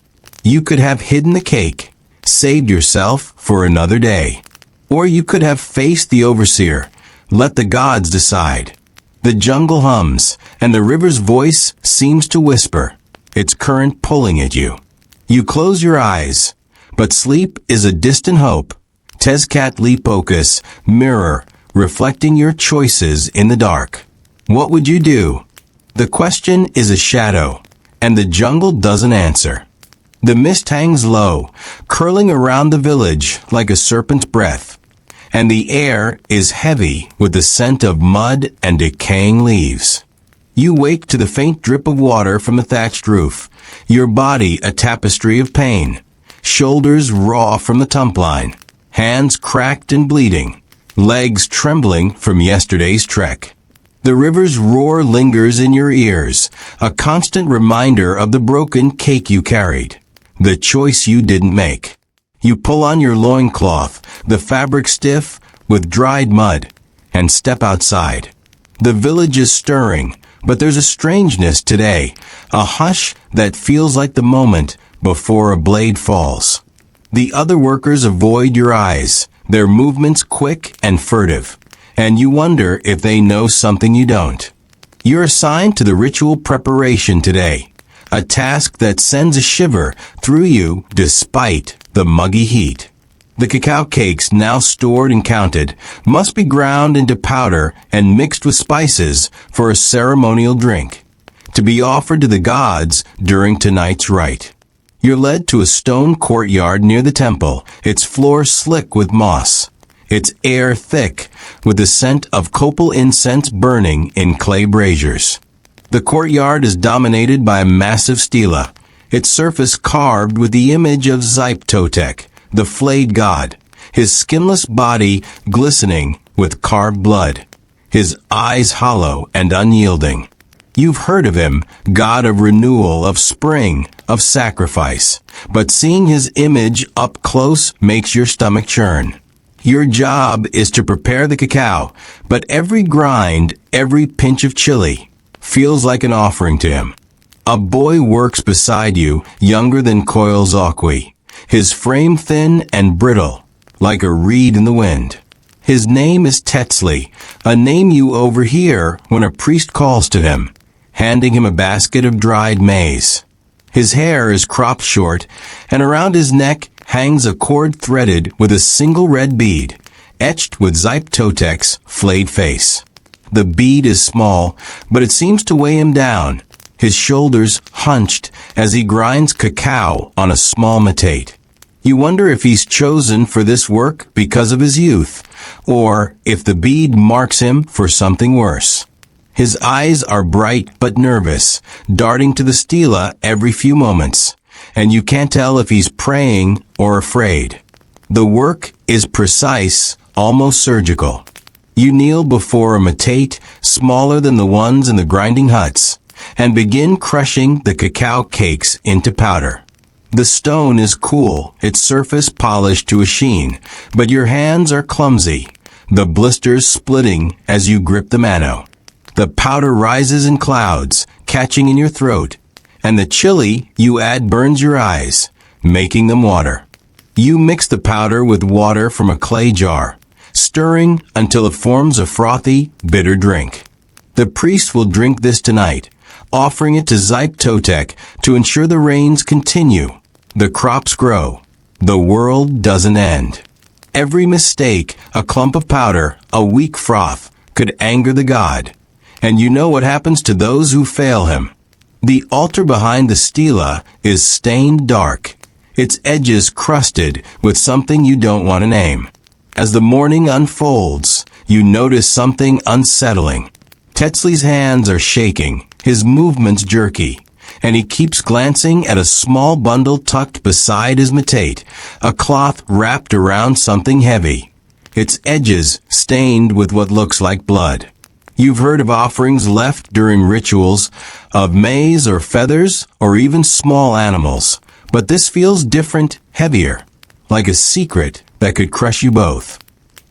Speaker 1: You could have hidden the cake, saved yourself for another day. Or you could have faced the overseer. Let the gods decide. The jungle hums, and the river's voice seems to whisper, its current pulling at you. You close your eyes, but sleep is a distant hope. Tezcatlipoca, mirror, reflecting your choices in the dark. What would you do? The question is a shadow, and the jungle doesn't answer. The mist hangs low, curling around the village like a serpent's breath, and the air is heavy with the scent of mud and decaying leaves. You wake to the faint drip of water from the thatched roof, your body a tapestry of pain, shoulders raw from the tump line, hands cracked and bleeding, legs trembling from yesterday's trek. The river's roar lingers in your ears, a constant reminder of the broken cake you carried, the choice you didn't make. You pull on your loincloth, the fabric stiff with dried mud, and step outside. The village is stirring, but there's a strangeness today, a hush that feels like the moment before a blade falls. The other workers avoid your eyes, their movements quick and furtive, and you wonder if they know something you don't. You're assigned to the ritual preparation today, a task that sends a shiver through you despite the muggy heat. The cacao cakes, now stored and counted, must be ground into powder and mixed with spices for a ceremonial drink, to be offered to the gods during tonight's rite. You're led to a stone courtyard near the temple, its floor slick with moss, its air thick with the scent of copal incense burning in clay braziers. The courtyard is dominated by a massive stela, its surface carved with the image of Zyptotec, the flayed god, his skinless body glistening with carved blood, his eyes hollow and unyielding. You've heard of him, god of renewal, of spring, of sacrifice, but seeing his image up close makes your stomach churn. Your job is to prepare the cacao, but every grind, every pinch of chili, feels like an offering to him. A boy works beside you, younger than Coilzocqui, his frame thin and brittle, like a reed in the wind. His name is Tetzli, a name you overhear when a priest calls to him, handing him a basket of dried maize. His hair is cropped short, and around his neck hangs a cord threaded with a single red bead, etched with Zyptotec's flayed face. The bead is small, but it seems to weigh him down, his shoulders hunched as he grinds cacao on a small metate. You wonder if he's chosen for this work because of his youth, or if the bead marks him for something worse. His eyes are bright but nervous, darting to the stela every few moments, and you can't tell if he's praying or afraid. The work is precise, almost surgical. You kneel before a metate smaller than the ones in the grinding huts, and begin crushing the cacao cakes into powder. The stone is cool, its surface polished to a sheen, but your hands are clumsy, the blisters splitting as you grip the mano. The powder rises in clouds, catching in your throat, and the chili you add burns your eyes, making them water. You mix the powder with water from a clay jar, stirring until it forms a frothy, bitter drink. The priest will drink this tonight, offering it to Zyptotec to ensure the rains continue, the crops grow, the world doesn't end. Every mistake, a clump of powder, a weak froth, could anger the god, and you know what happens to those who fail him. The altar behind the stela is stained dark, its edges crusted with something you don't want to name. As the morning unfolds, you notice something unsettling. Tetzli's hands are shaking, his movements jerky, and he keeps glancing at a small bundle tucked beside his metate, a cloth wrapped around something heavy, its edges stained with what looks like blood. You've heard of offerings left during rituals, of maize or feathers or even small animals, but this feels different, heavier, like a secret that could crush you both.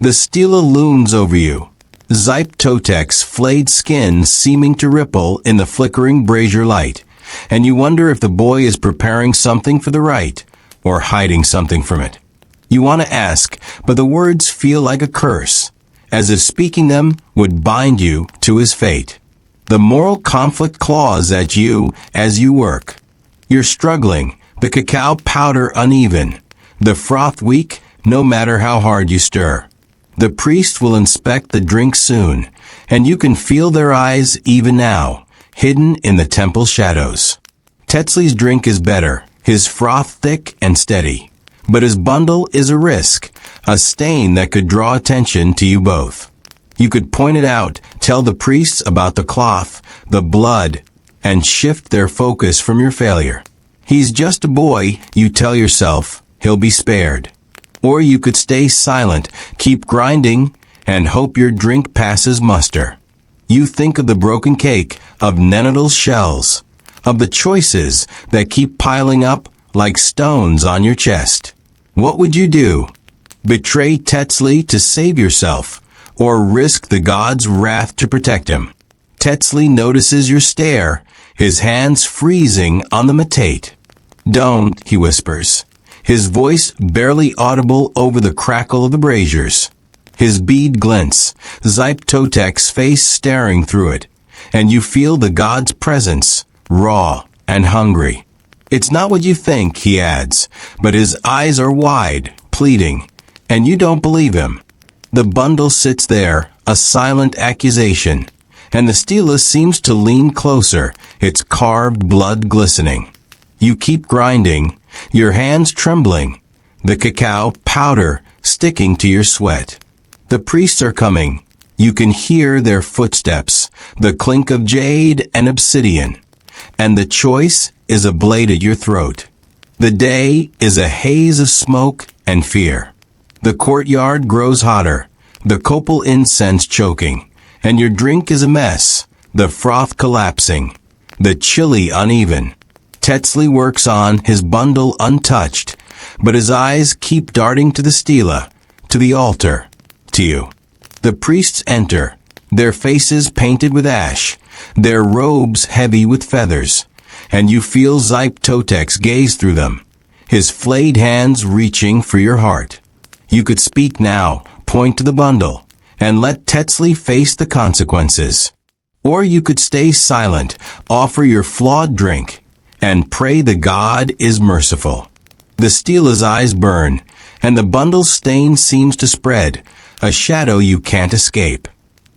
Speaker 1: The stela looms over you, Zyptotec's flayed skin seeming to ripple in the flickering brazier light, and you wonder if the boy is preparing something for the rite or hiding something from it. You want to ask, but the words feel like a curse, as if speaking them would bind you to his fate. The moral conflict claws at you as you work. You're struggling, the cacao powder uneven, the froth weak no matter how hard you stir. The priest will inspect the drink soon, and you can feel their eyes even now, hidden in the temple shadows. Tetsley's drink is better, his froth thick and steady. But his bundle is a risk, a stain that could draw attention to you both. You could point it out, tell the priests about the cloth, the blood, and shift their focus from your failure. He's just a boy, you tell yourself, he'll be spared. Or you could stay silent, keep grinding, and hope your drink passes muster. You think of the broken cake, of Nenadal's shells, of the choices that keep piling up like stones on your chest. What would you do? Betray Tetsley to save yourself, or risk the god's wrath to protect him? Tetsley notices your stare, his hands freezing on the matate. Don't, he whispers, his voice barely audible over the crackle of the braziers. His bead glints, Zyptotek's face staring through it, and you feel the god's presence, raw and hungry. It's not what you think, he adds, but his eyes are wide, pleading, and you don't believe him. The bundle sits there, a silent accusation, and the stela seems to lean closer, its carved blood glistening. You keep grinding, your hands trembling, the cacao powder sticking to your sweat. The priests are coming. You can hear their footsteps, the clink of jade and obsidian, and the choice is a blade at your throat. The day is a haze of smoke and fear. The courtyard grows hotter, the copal incense choking, and your drink is a mess, the froth collapsing, the chili uneven. Tetsley works on, his bundle untouched, but his eyes keep darting to the stela, to the altar, to you. The priests enter, their faces painted with ash, their robes heavy with feathers, and you feel Zyptotek's gaze through them, his flayed hands reaching for your heart. You could speak now, point to the bundle, and let Tetsley face the consequences. Or you could stay silent, offer your flawed drink, and pray the god is merciful. The stela's eyes burn, and the bundle's stain seems to spread, a shadow you can't escape.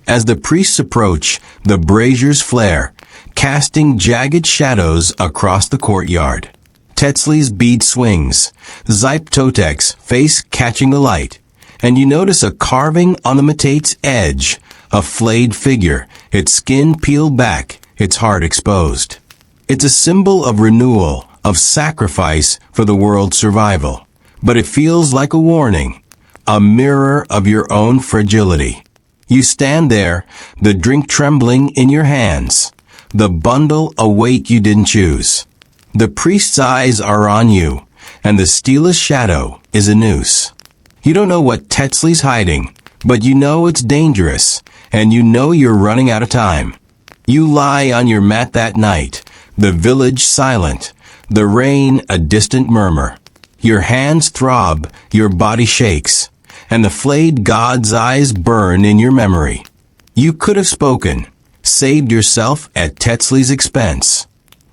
Speaker 1: As the priests approach, the braziers flare, casting jagged shadows across the courtyard. Tetsley's bead swings, Zyptotek's face catching the light, and you notice a carving on the matate's edge, a flayed figure, its skin peeled back, its heart exposed. It's a symbol of renewal, of sacrifice for the world's survival, but it feels like a warning, a mirror of your own fragility. You stand there, the drink trembling in your hands, the bundle a weight you didn't choose. The priest's eyes are on you, and the stela's shadow is a noose. You don't know what Tetsley's hiding, but you know it's dangerous, and you know you're running out of time. You lie on your mat that night, the village silent, the rain a distant murmur. Your hands throb, your body shakes, and the flayed god's eyes burn in your memory. You could have spoken, saved yourself at Tetsley's expense.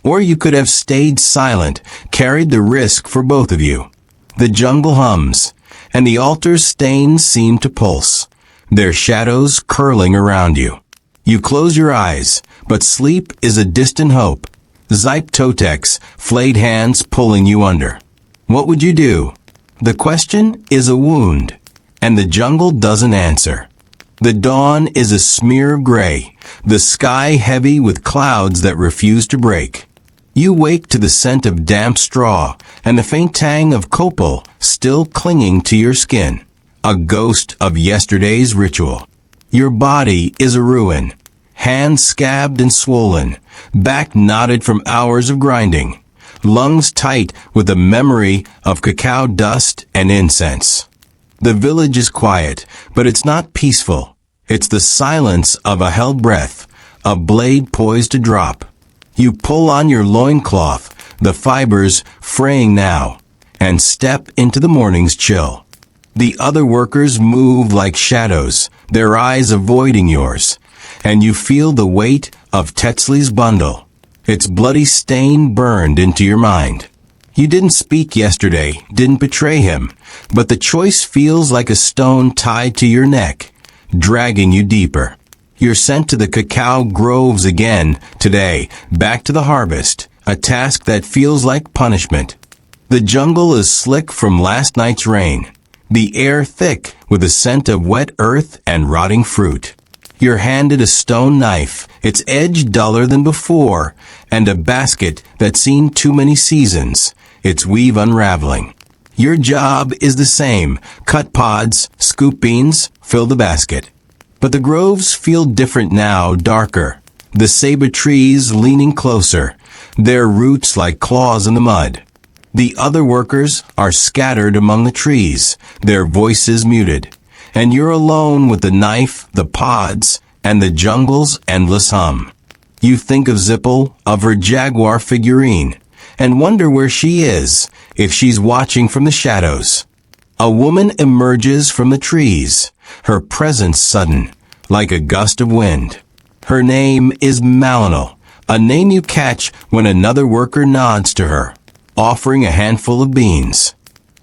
Speaker 1: Or you could have stayed silent, carried the risk for both of you. The jungle hums, and the altar's stains seem to pulse, their shadows curling around you. You close your eyes, but sleep is a distant hope, Zyptotek's flayed hands pulling you under. What would you do? The question is a wound, and the jungle doesn't answer. The dawn is a smear of gray, the sky heavy with clouds that refuse to break. You wake to the scent of damp straw and the faint tang of copal still clinging to your skin, a ghost of yesterday's ritual. Your body is a ruin, hands scabbed and swollen, back knotted from hours of grinding, lungs tight with the memory of cacao dust and incense. The village is quiet, but it's not peaceful. It's the silence of a held breath, a blade poised to drop. You pull on your loincloth, the fibers fraying now, and step into the morning's chill. The other workers move like shadows, their eyes avoiding yours, and you feel the weight of Tetsley's bundle, its bloody stain burned into your mind. You didn't speak yesterday, didn't betray him, but the choice feels like a stone tied to your neck, dragging you deeper. You're sent to the cacao groves again today, back to the harvest, a task that feels like punishment. The jungle is slick from last night's rain, the air thick with the scent of wet earth and rotting fruit. You're handed a stone knife, its edge duller than before, and a basket that's seen too many seasons, its weave unraveling. Your job is the same: cut pods, scoop beans, fill the basket. But the groves feel different now, darker. The saber trees leaning closer, their roots like claws in the mud. The other workers are scattered among the trees, their voices muted. And you're alone with the knife, the pods, and the jungle's endless hum. You think of Zipple, of her jaguar figurine, and wonder where she is, if she's watching from the shadows. A woman emerges from the trees, her presence sudden, like a gust of wind. Her name is Malinal, a name you catch when another worker nods to her, offering a handful of beans.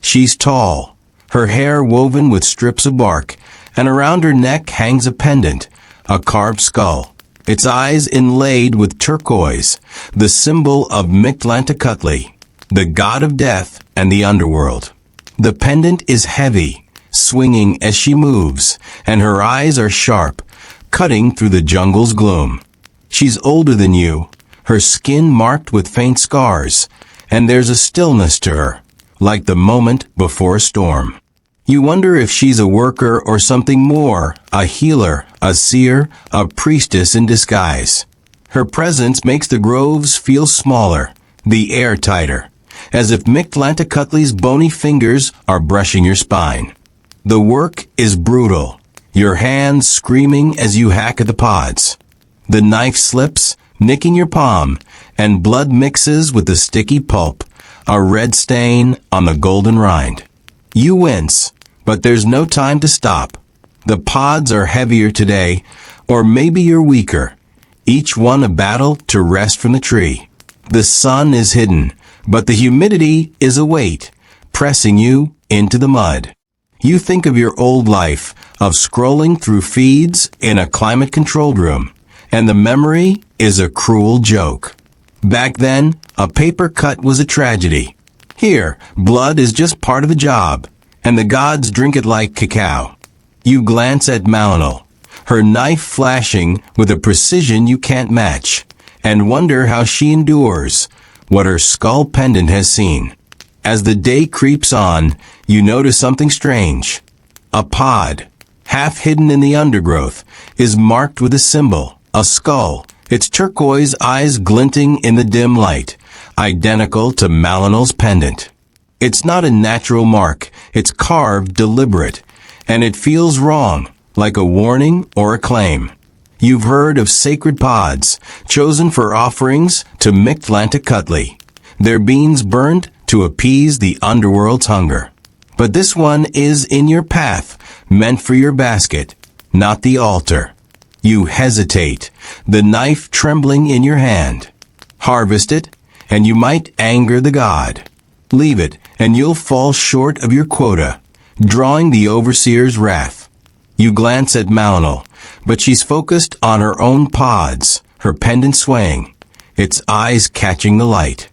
Speaker 1: She's tall, her hair woven with strips of bark, and around her neck hangs a pendant, a carved skull, its eyes inlaid with turquoise, the symbol of Mictlantecutli, the god of death and the underworld. The pendant is heavy, swinging as she moves, and her eyes are sharp, cutting through the jungle's gloom. She's older than you, her skin marked with faint scars, and there's a stillness to her, like the moment before a storm. You wonder if she's a worker or something more, a healer, a seer, a priestess in disguise. Her presence makes the groves feel smaller, the air tighter, as if Mictlantecutli's bony fingers are brushing your spine. The work is brutal, your hands screaming as you hack at the pods. The knife slips, nicking your palm, and blood mixes with the sticky pulp, a red stain on the golden rind. You wince, but there's no time to stop. The pods are heavier today, or maybe you're weaker, each one a battle to wrest from the tree. The sun is hidden, but the humidity is a weight, pressing you into the mud. You think of your old life, of scrolling through feeds in a climate-controlled room, and the memory is a cruel joke. Back then, a paper cut was a tragedy. Here, blood is just part of the job, and the gods drink it like cacao. You glance at Malinal, her knife flashing with a precision you can't match, and wonder how she endures what her skull pendant has seen. As the day creeps on, you notice something strange. A pod, half hidden in the undergrowth, is marked with a symbol, a skull, its turquoise eyes glinting in the dim light, identical to Malinal's pendant. It's not a natural mark, it's carved deliberate, and it feels wrong, like a warning or a claim. You've heard of sacred pods, chosen for offerings to Mictlantecutli, their beans burned to appease the underworld's hunger. But this one is in your path, meant for your basket, not the altar. You hesitate, the knife trembling in your hand. Harvest it, and you might anger the god. Leave it, and you'll fall short of your quota, drawing the overseer's wrath. You glance at Malinal, but she's focused on her own pods, her pendant swaying, its eyes catching the light.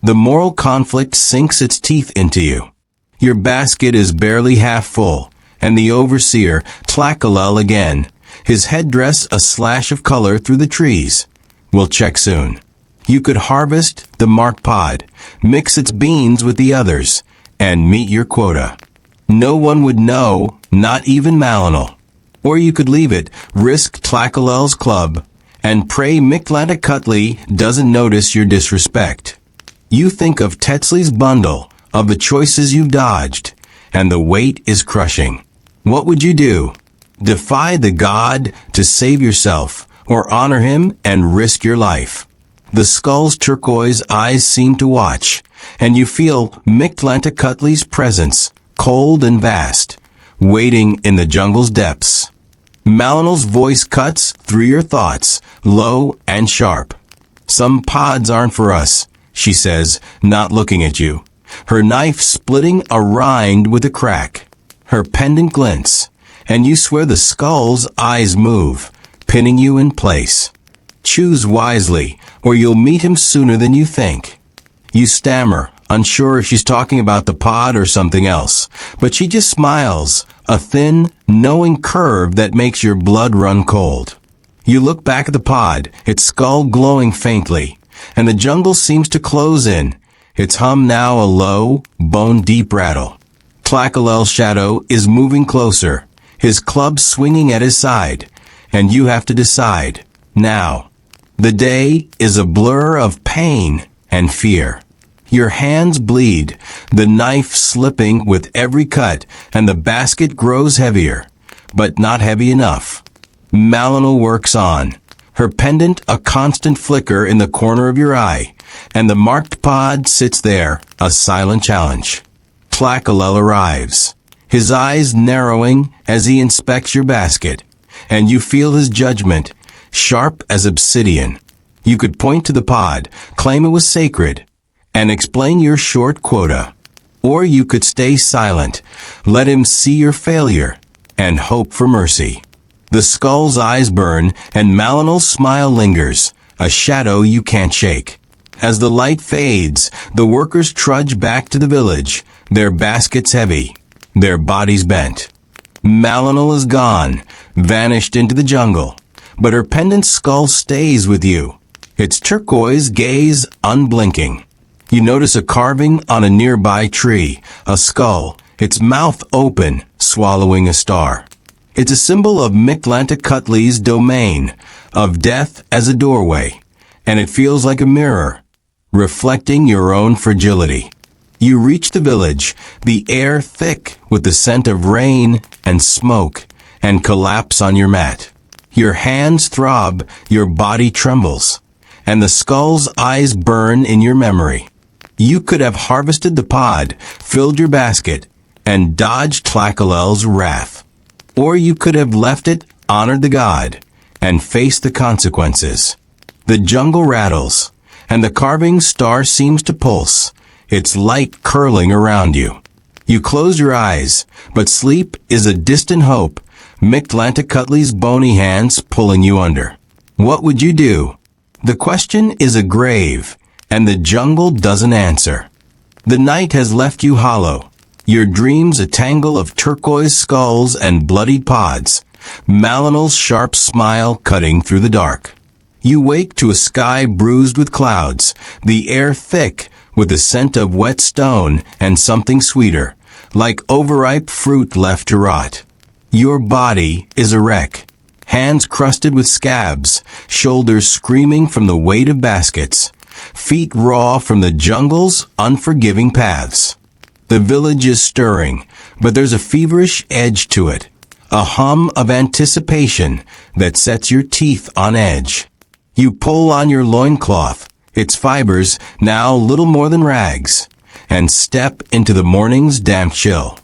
Speaker 1: The moral conflict sinks its teeth into you. Your basket is barely half full, and the overseer, Tlackalel again, his headdress a slash of color through the trees, will check soon. You could harvest the marked pod, mix its beans with the others, and meet your quota. No one would know, not even Malinal. Or you could leave it, risk Tlackalel's club, and pray Mictlantecutli doesn't notice your disrespect. You think of Tetsley's bundle, of the choices you've dodged, and the weight is crushing. What would you do? Defy the god to save yourself, or honor him and risk your life? The skull's turquoise eyes seem to watch, and you feel Mictlantecutli's presence, cold and vast, waiting in the jungle's depths. Malinal's voice cuts through your thoughts, low and sharp. "Some pods aren't for us," she says, not looking at you. Her knife splitting a rind with a crack. Her pendant glints, and you swear the skull's eyes move, pinning you in place. Choose wisely, or you'll meet him sooner than you think. You stammer, unsure if she's talking about the pod or something else, but she just smiles, a thin, knowing curve that makes your blood run cold. You look back at the pod, its skull glowing faintly, and the jungle seems to close in, its hum now a low, bone-deep rattle. Caccao's shadow is moving closer, his club swinging at his side, and you have to decide, now. The day is a blur of pain and fear. Your hands bleed, the knife slipping with every cut, and the basket grows heavier, but not heavy enough. Malinal works on, her pendant a constant flicker in the corner of your eye, and the marked pod sits there, a silent challenge. Cacao arrives, his eyes narrowing as he inspects your basket, and you feel his judgment, sharp as obsidian. You could point to the pod, claim it was sacred, and explain your short quota. Or you could stay silent, let him see your failure, and hope for mercy. The skull's eyes burn, and Malinal's smile lingers, a shadow you can't shake. As the light fades, the workers trudge back to the village, their baskets heavy, their bodies bent. Malinal is gone, vanished into the jungle, but her pendant skull stays with you, its turquoise gaze unblinking. You notice a carving on a nearby tree, a skull, its mouth open, swallowing a star. It's a symbol of Mictlantecuhtli's domain, of death as a doorway, and it feels like a mirror, reflecting your own fragility. You reach the village, the air thick with the scent of rain and smoke, and collapse on your mat. Your hands throb, your body trembles, and the skull's eyes burn in your memory. You could have harvested the pod, filled your basket, and dodged Cacao's wrath. Or you could have left it, honored the god, and faced the consequences. The jungle rattles, and the carving star seems to pulse, its light curling around you. You close your eyes, but sleep is a distant hope, Mictlantecuhtli's bony hands pulling you under. What would you do? The question is a grave, and the jungle doesn't answer. The night has left you hollow, your dreams a tangle of turquoise skulls and bloodied pods, Malinal's sharp smile cutting through the dark. You wake to a sky bruised with clouds, the air thick with the scent of wet stone and something sweeter, like overripe fruit left to rot. Your body is a wreck, hands crusted with scabs, shoulders screaming from the weight of baskets, feet raw from the jungle's unforgiving paths. The village is stirring, but there's a feverish edge to it, a hum of anticipation that sets your teeth on edge. You pull on your loincloth, its fibers now little more than rags, and step into the morning's damp chill.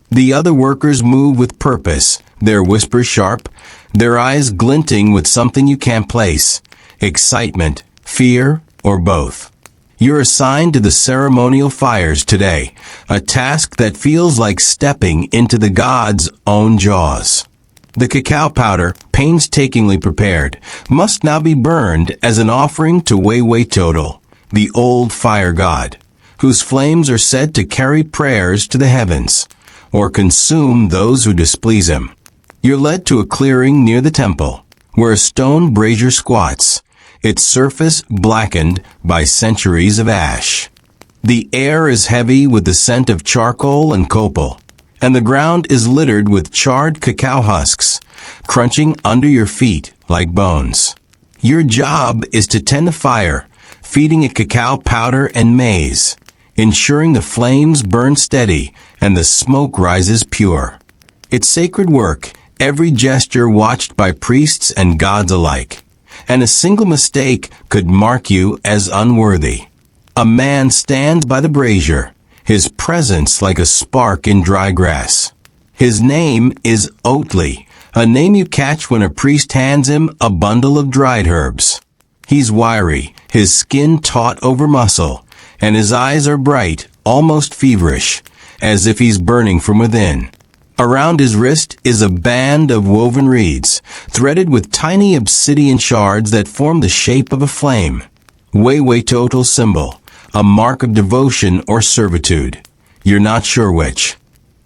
Speaker 1: The other workers move with purpose, their whispers sharp, their eyes glinting with something you can't place, excitement, fear, or both. You're assigned to the ceremonial fires today, a task that feels like stepping into the god's own jaws. The cacao powder, painstakingly prepared, must now be burned as an offering to Togentle, the old fire god, whose flames are said to carry prayers to the heavens, or consume those who displease him. You're led to a clearing near the temple, where a stone brazier squats, its surface blackened by centuries of ash. The air is heavy with the scent of charcoal and copal, and the ground is littered with charred cacao husks, crunching under your feet like bones. Your job is to tend the fire, feeding it cacao powder and maize, ensuring the flames burn steady and the smoke rises pure. It's sacred work, every gesture watched by priests and gods alike, and a single mistake could mark you as unworthy. A man stands by the brazier, his presence like a spark in dry grass. His name is Oatly, a name you catch when a priest hands him a bundle of dried herbs. He's wiry, his skin taut over muscle, and his eyes are bright, almost feverish, as if he's burning from within. Around his wrist is a band of woven reeds, threaded with tiny obsidian shards that form the shape of a flame. Wai-Wai-Total symbol, a mark of devotion or servitude. You're not sure which.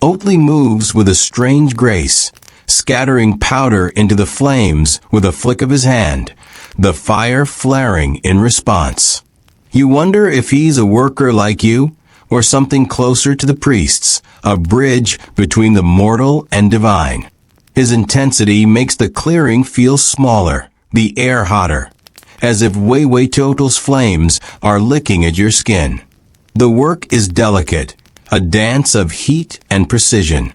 Speaker 1: Oatly moves with a strange grace, scattering powder into the flames with a flick of his hand, the fire flaring in response. You wonder if he's a worker like you, or something closer to the priests, a bridge between the mortal and divine. His intensity makes the clearing feel smaller, the air hotter, as if Wai-Wai-Total's flames are licking at your skin. The work is delicate, a dance of heat and precision.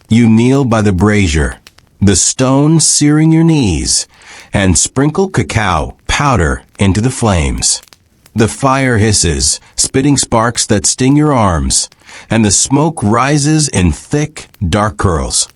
Speaker 1: You kneel by the brazier, the stone searing your knees, and sprinkle cacao powder into the flames. The fire hisses, spitting sparks that sting your arms, and the smoke rises in thick, dark curls,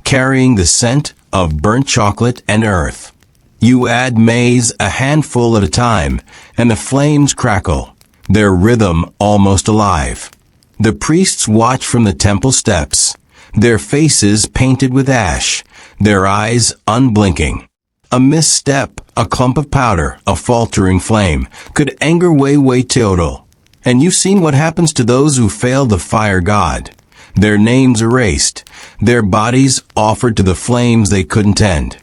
Speaker 1: carrying the scent of burnt chocolate and earth. You add maize a handful at a time, and the flames crackle, their rhythm almost alive. The priests watch from the temple steps, their faces painted with ash, their eyes unblinking. A misstep, a clump of powder, a faltering flame, could anger Wai-Wai-Total. And you've seen what happens to those who fail the fire god. Their names erased, their bodies offered to the flames they couldn't end.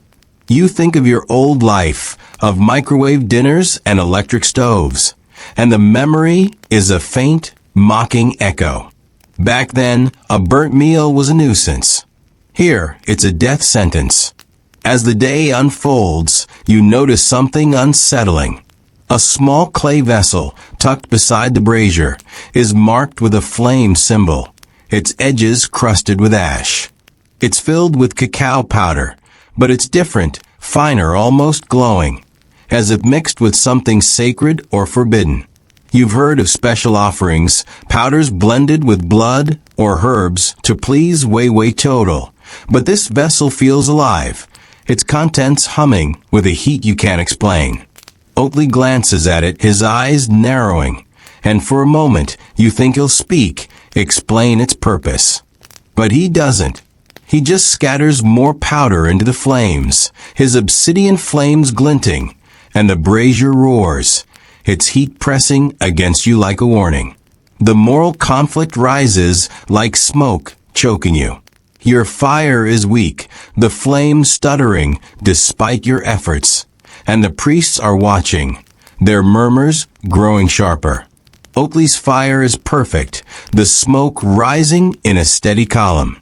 Speaker 1: You think of your old life, of microwave dinners and electric stoves, and the memory is a faint, mocking echo. Back then, a burnt meal was a nuisance. Here, it's a death sentence. As the day unfolds, you notice something unsettling. A small clay vessel, tucked beside the brazier, is marked with a flame symbol, its edges crusted with ash. It's filled with cacao powder, but it's different, finer, almost glowing, as if mixed with something sacred or forbidden. You've heard of special offerings, powders blended with blood or herbs to please Wai-Wai-Total, but this vessel feels alive, its contents humming with a heat you can't explain. Oatly glances at it, his eyes narrowing, and for a moment you think he'll speak, explain its purpose. But he doesn't. He just scatters more powder into the flames, his obsidian flames glinting, and the brazier roars, its heat pressing against you like a warning. The moral conflict rises like smoke, choking you. Your fire is weak, the flame stuttering despite your efforts, and the priests are watching, their murmurs growing sharper. Oatly's fire is perfect, the smoke rising in a steady column,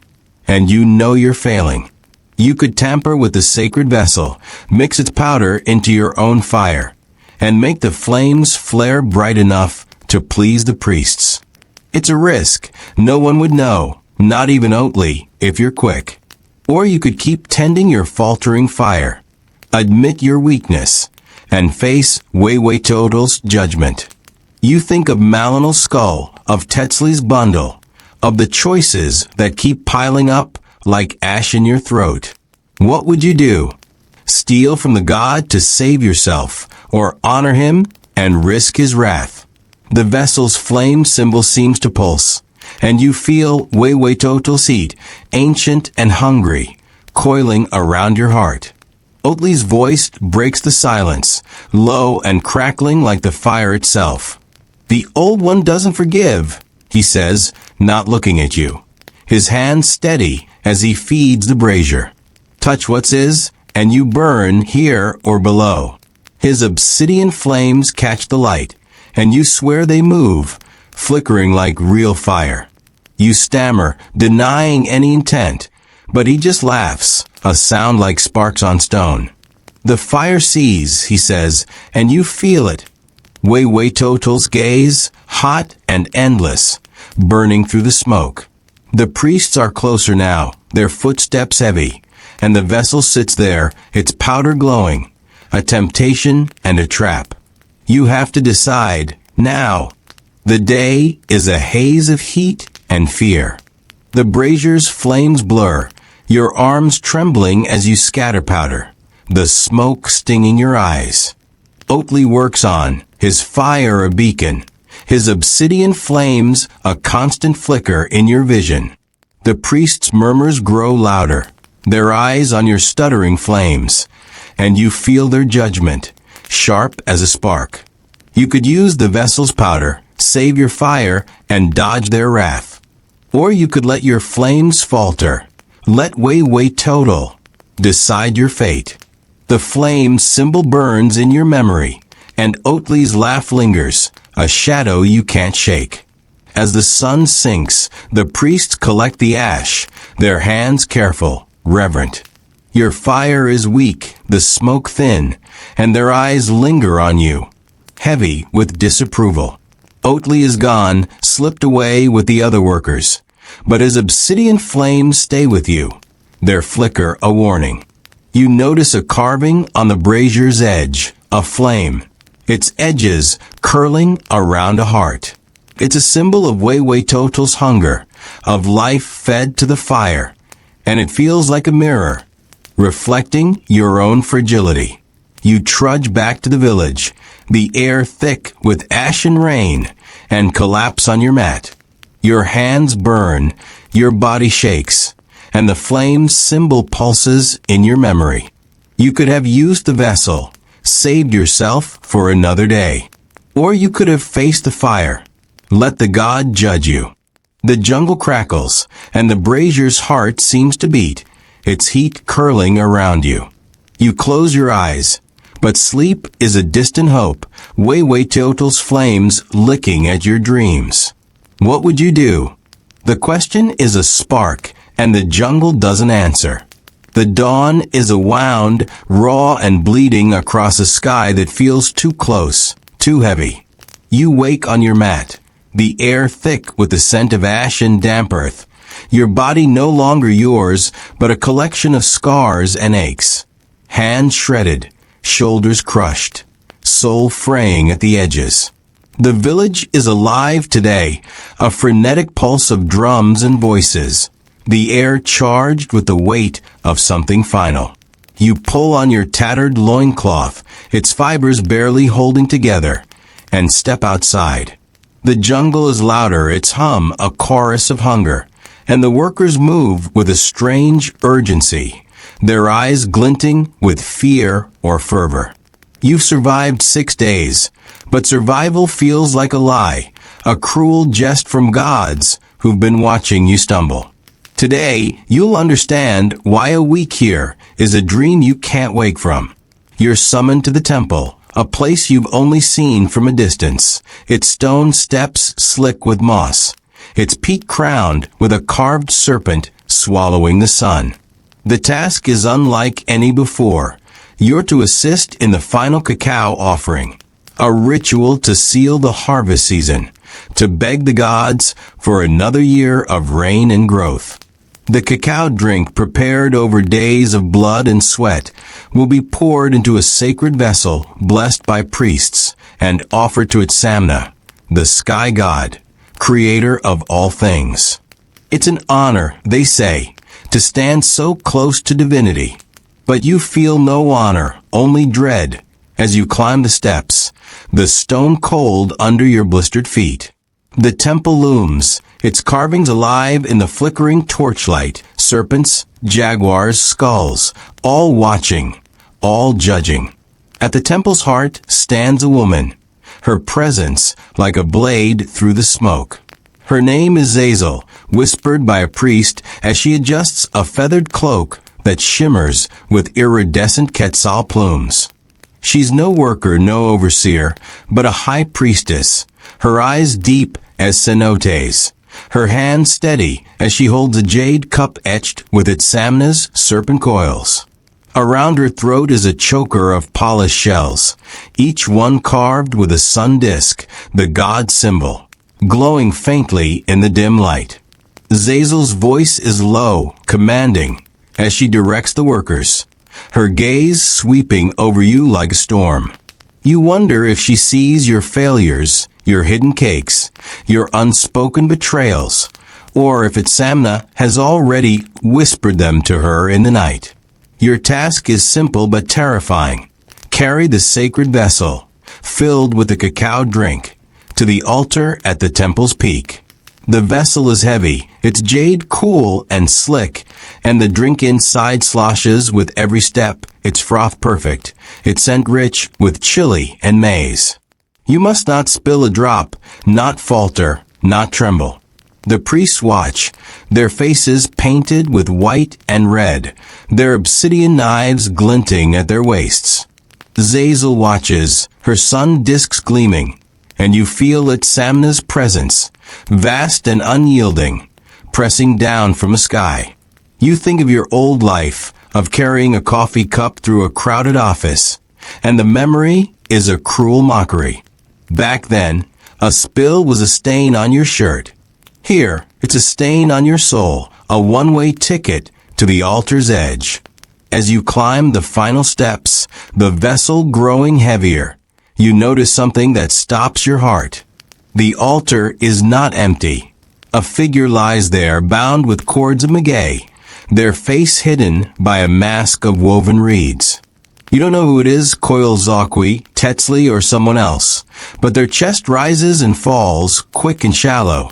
Speaker 1: and you know you're failing. You could tamper with the sacred vessel, mix its powder into your own fire, and make the flames flare bright enough to please the priests. It's a risk. No one would know, not even Oatly, if you're quick. Or you could keep tending your faltering fire, admit your weakness, and face Wai-Wai-Total's judgment. You think of Malinal's skull, of Tetzley's bundle, of the choices that keep piling up like ash in your throat. What would you do? Steal from the god to save yourself, or honor him and risk his wrath? The vessel's flame symbol seems to pulse, and you feel Wai-Wai-Total's heat, ancient and hungry, coiling around your heart. Oatly's voice breaks the silence, low and crackling like the fire itself. The old one doesn't forgive, he says, not looking at you, his hand steady as he feeds the brazier. Touch what's his, and you burn here or below. His obsidian flames catch the light, and you swear they move, flickering like real fire. You stammer, denying any intent, but he just laughs, a sound like sparks on stone. The fire sees, he says, and you feel it. Wai-Wai-Total's gaze, hot and endless, burning through the smoke. The priests are closer now, their footsteps heavy, and the vessel sits there, its powder glowing, a temptation and a trap. You have to decide, now. The day is a haze of heat and fear. The brazier's flames blur, your arms trembling as you scatter powder, the smoke stinging your eyes. Oatley works on, his fire a beacon, his obsidian flames a constant flicker in your vision. The priest's murmurs grow louder, their eyes on your stuttering flames, and you feel their judgment, sharp as a spark. You could use the vessel's powder, save your fire, and dodge their wrath. Or you could let your flames falter. Let way total decide your fate. The flame symbol burns in your memory, and Oatley's laugh lingers, a shadow you can't shake. As the sun sinks, the priests collect the ash, their hands careful, reverent. Your fire is weak, the smoke thin, and their eyes linger on you, heavy with disapproval. Oatley is gone, slipped away with the other workers, but his obsidian flames stay with you, their flicker a warning. You notice a carving on the brazier's edge, a flame, its edges curling around a heart. It's a symbol of Total's hunger, of life fed to the fire, and it feels like a mirror, reflecting your own fragility. You trudge back to the village, the air thick with ashen rain, and collapse on your mat. Your hands burn, your body shakes, and the flame's symbol pulses in your memory. You could have used the vessel, saved yourself for another day. Or you could have faced the fire. Let the god judge you. The jungle crackles, and the brazier's heart seems to beat, its heat curling around you. You close your eyes, but sleep is a distant hope, Total's flames licking at your dreams. What would you do? The question is a spark, and the jungle doesn't answer. The dawn is a wound, raw and bleeding across a sky that feels too close, too heavy. You wake on your mat, the air thick with the scent of ash and damp earth. Your body no longer yours, but a collection of scars and aches. Hands shredded, shoulders crushed, soul fraying at the edges. The village is alive today, a frenetic pulse of drums and voices, the air charged with the weight of something final. You pull on your tattered loincloth, its fibers barely holding together, and step outside. The jungle is louder, its hum a chorus of hunger, and the workers move with a strange urgency, their eyes glinting with fear or fervor. You've survived 6 days, but survival feels like a lie, a cruel jest from gods who've been watching you stumble. Today, you'll understand why a week here is a dream you can't wake from. You're summoned to the temple, a place you've only seen from a distance, its stone steps slick with moss, its peak crowned with a carved serpent swallowing the sun. The task is unlike any before. You're to assist in the final cacao offering, a ritual to seal the harvest season, to beg the gods for another year of rain and growth. The cacao drink, prepared over days of blood and sweat, will be poured into a sacred vessel blessed by priests and offered to its Samna, the sky god, creator of all things. It's an honor, they say, to stand so close to divinity. But you feel no honor, only dread, as you climb the steps, the stone cold under your blistered feet. The temple looms, its carvings alive in the flickering torchlight, serpents, jaguars, skulls, all watching, all judging. At the temple's heart stands a woman, her presence like a blade through the smoke. Her name is Zazel, whispered by a priest as she adjusts a feathered cloak that shimmers with iridescent quetzal plumes. She's no worker, no overseer, but a high priestess, her eyes deep as cenotes, her hand steady as she holds a jade cup etched with its Samna's serpent coils. Around her throat is a choker of polished shells, each one carved with a sun disk, the god symbol, glowing faintly in the dim light. Zazel's voice is low, commanding, as she directs the workers, her gaze sweeping over you like a storm. You wonder if she sees your failures, your hidden cakes, your unspoken betrayals, or if Samna has already whispered them to her in the night. Your task is simple but terrifying. Carry the sacred vessel, filled with the cacao drink, to the altar at the temple's peak. The vessel is heavy, its jade cool and slick, and the drink inside sloshes with every step, its froth perfect, its scent rich with chili and maize. You must not spill a drop, not falter, not tremble. The priests watch, their faces painted with white and red, their obsidian knives glinting at their waists. Zazel watches, her sun discs gleaming, and you feel Samna's presence, vast and unyielding, pressing down from a sky. You think of your old life, of carrying a coffee cup through a crowded office, and the memory is a cruel mockery. Back then, a spill was a stain on your shirt. Here, it's a stain on your soul, a one-way ticket to the altar's edge. As you climb the final steps, the vessel growing heavier, you notice something that stops your heart. The altar is not empty. A figure lies there bound with cords of maguey, their face hidden by a mask of woven reeds. You don't know who it is, Koyalzakwi, Tetzli, or someone else, but their chest rises and falls, quick and shallow,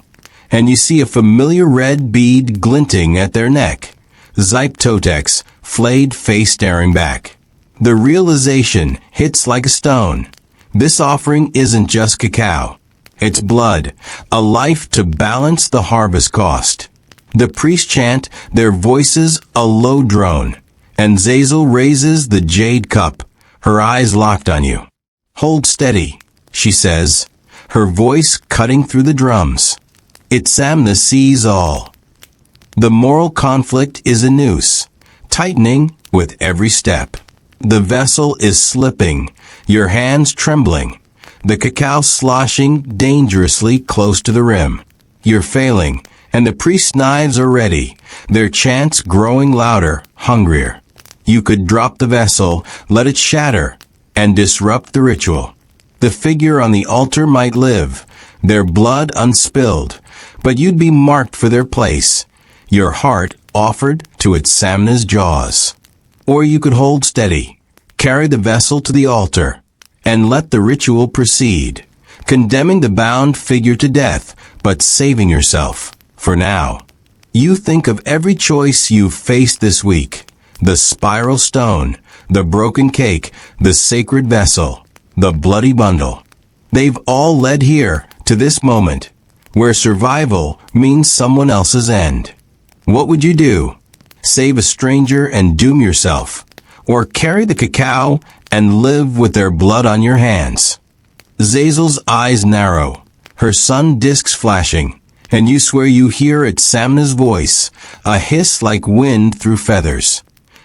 Speaker 1: and you see a familiar red bead glinting at their neck. Zype Totek's flayed face staring back. The realization hits like a stone. This offering isn't just cacao. It's blood, a life to balance the harvest cost. The priests chant, their voices a low drone, and Zazel raises the jade cup, her eyes locked on you. Hold steady, she says, her voice cutting through the drums. Samna sees all. The moral conflict is a noose, tightening with every step. The vessel is slipping, your hands trembling, the cacao sloshing dangerously close to the rim. You're failing, and the priest's knives are ready, their chants growing louder, hungrier. You could drop the vessel, let it shatter, and disrupt the ritual. The figure on the altar might live, their blood unspilled, but you'd be marked for their place, your heart offered to Samna's jaws. Or you could hold steady, carry the vessel to the altar, and let the ritual proceed, condemning the bound figure to death, but saving yourself, for now. You think of every choice you've faced this week, the spiral stone, the broken cake, the sacred vessel, the bloody bundle. They've all led here, to this moment, where survival means someone else's end. What would you do? Save a stranger and doom yourself, or carry the cacao and live with their blood on your hands? Zazel's eyes narrow, her sun discs flashing, and you swear you hear Samna's voice, a hiss like wind through feathers.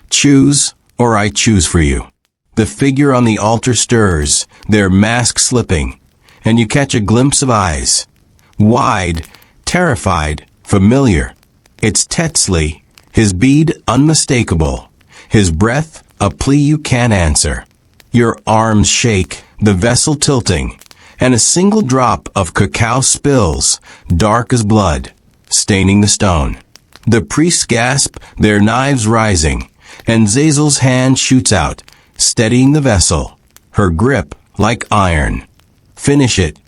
Speaker 1: Choose, or I choose for you. The figure on the altar stirs, their mask slipping, and you catch a glimpse of eyes. Wide, terrified, familiar. It's Tetzli, his bead unmistakable, his breath a plea you can't answer. Your arms shake, the vessel tilting, and a single drop of cacao spills, dark as blood, staining the stone. The priests gasp, their knives rising, and Zazel's hand shoots out, steadying the vessel, her grip like iron. Finish it,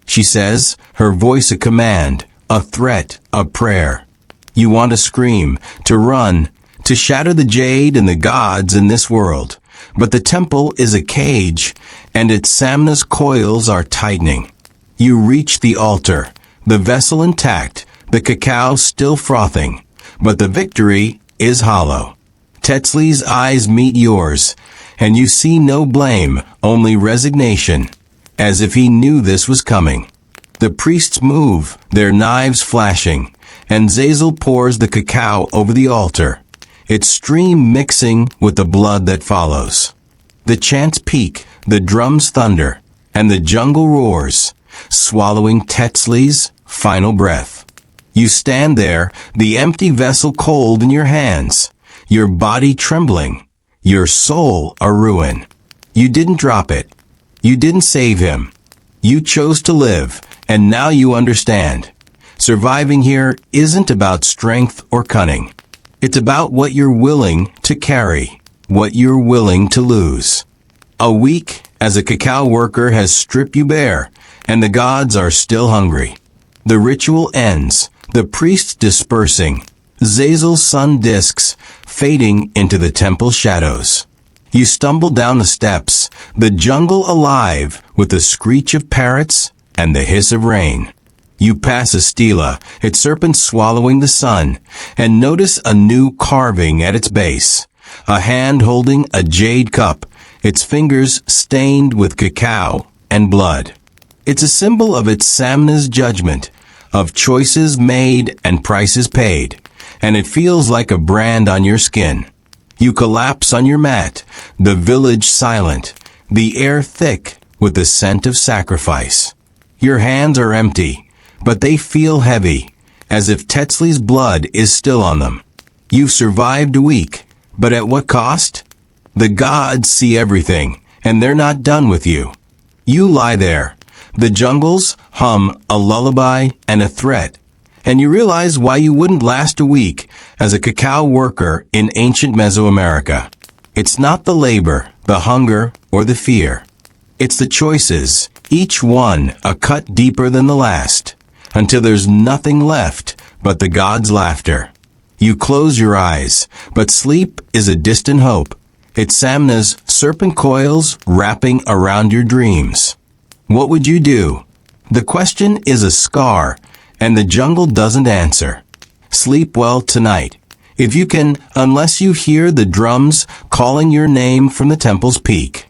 Speaker 1: she says, her voice a command, a threat, a prayer. You want to scream, to run, to shatter the jade and the gods in this world, but the temple is a cage, and Samna's coils are tightening. You reach the altar, the vessel intact, the cacao still frothing, but the victory is hollow. Tetzli's eyes meet yours, and you see no blame, only resignation, as if he knew this was coming. The priests move, their knives flashing, and Zazel pours the cacao over the altar, its stream mixing with the blood that follows. The chants peak, the drums thunder, and the jungle roars, swallowing Tetzli's final breath. You stand there, the empty vessel cold in your hands, your body trembling, your soul a ruin. You didn't drop it. You didn't save him. You chose to live, and now you understand. Surviving here isn't about strength or cunning. It's about what you're willing to carry, what you're willing to lose. A week as a cacao worker has stripped you bare, and the gods are still hungry. The ritual ends, the priests dispersing, Zazel's sun disks fading into the temple shadows. You stumble down the steps, the jungle alive with the screech of parrots and the hiss of rain. You pass a stela, its serpent swallowing the sun, and notice a new carving at its base. A hand holding a jade cup, its fingers stained with cacao and blood. It's a symbol of its Samna's judgment, of choices made and prices paid, and it feels like a brand on your skin. You collapse on your mat, the village silent, the air thick with the scent of sacrifice. Your hands are empty, but they feel heavy, as if Tetzley's blood is still on them. You've survived a week, but at what cost? The gods see everything, and they're not done with you. You lie there. The jungles hum a lullaby and a threat, and you realize why you wouldn't last a week as a cacao worker in ancient Mesoamerica. It's not the labor, the hunger, or the fear. It's the choices, each one a cut deeper than the last, until there's nothing left but the gods' laughter. You close your eyes, but sleep is a distant hope. It's Samna's serpent coils wrapping around your dreams. What would you do? The question is a scar, and the jungle doesn't answer. Sleep well tonight, if you can, unless you hear the drums calling your name from the temple's peak.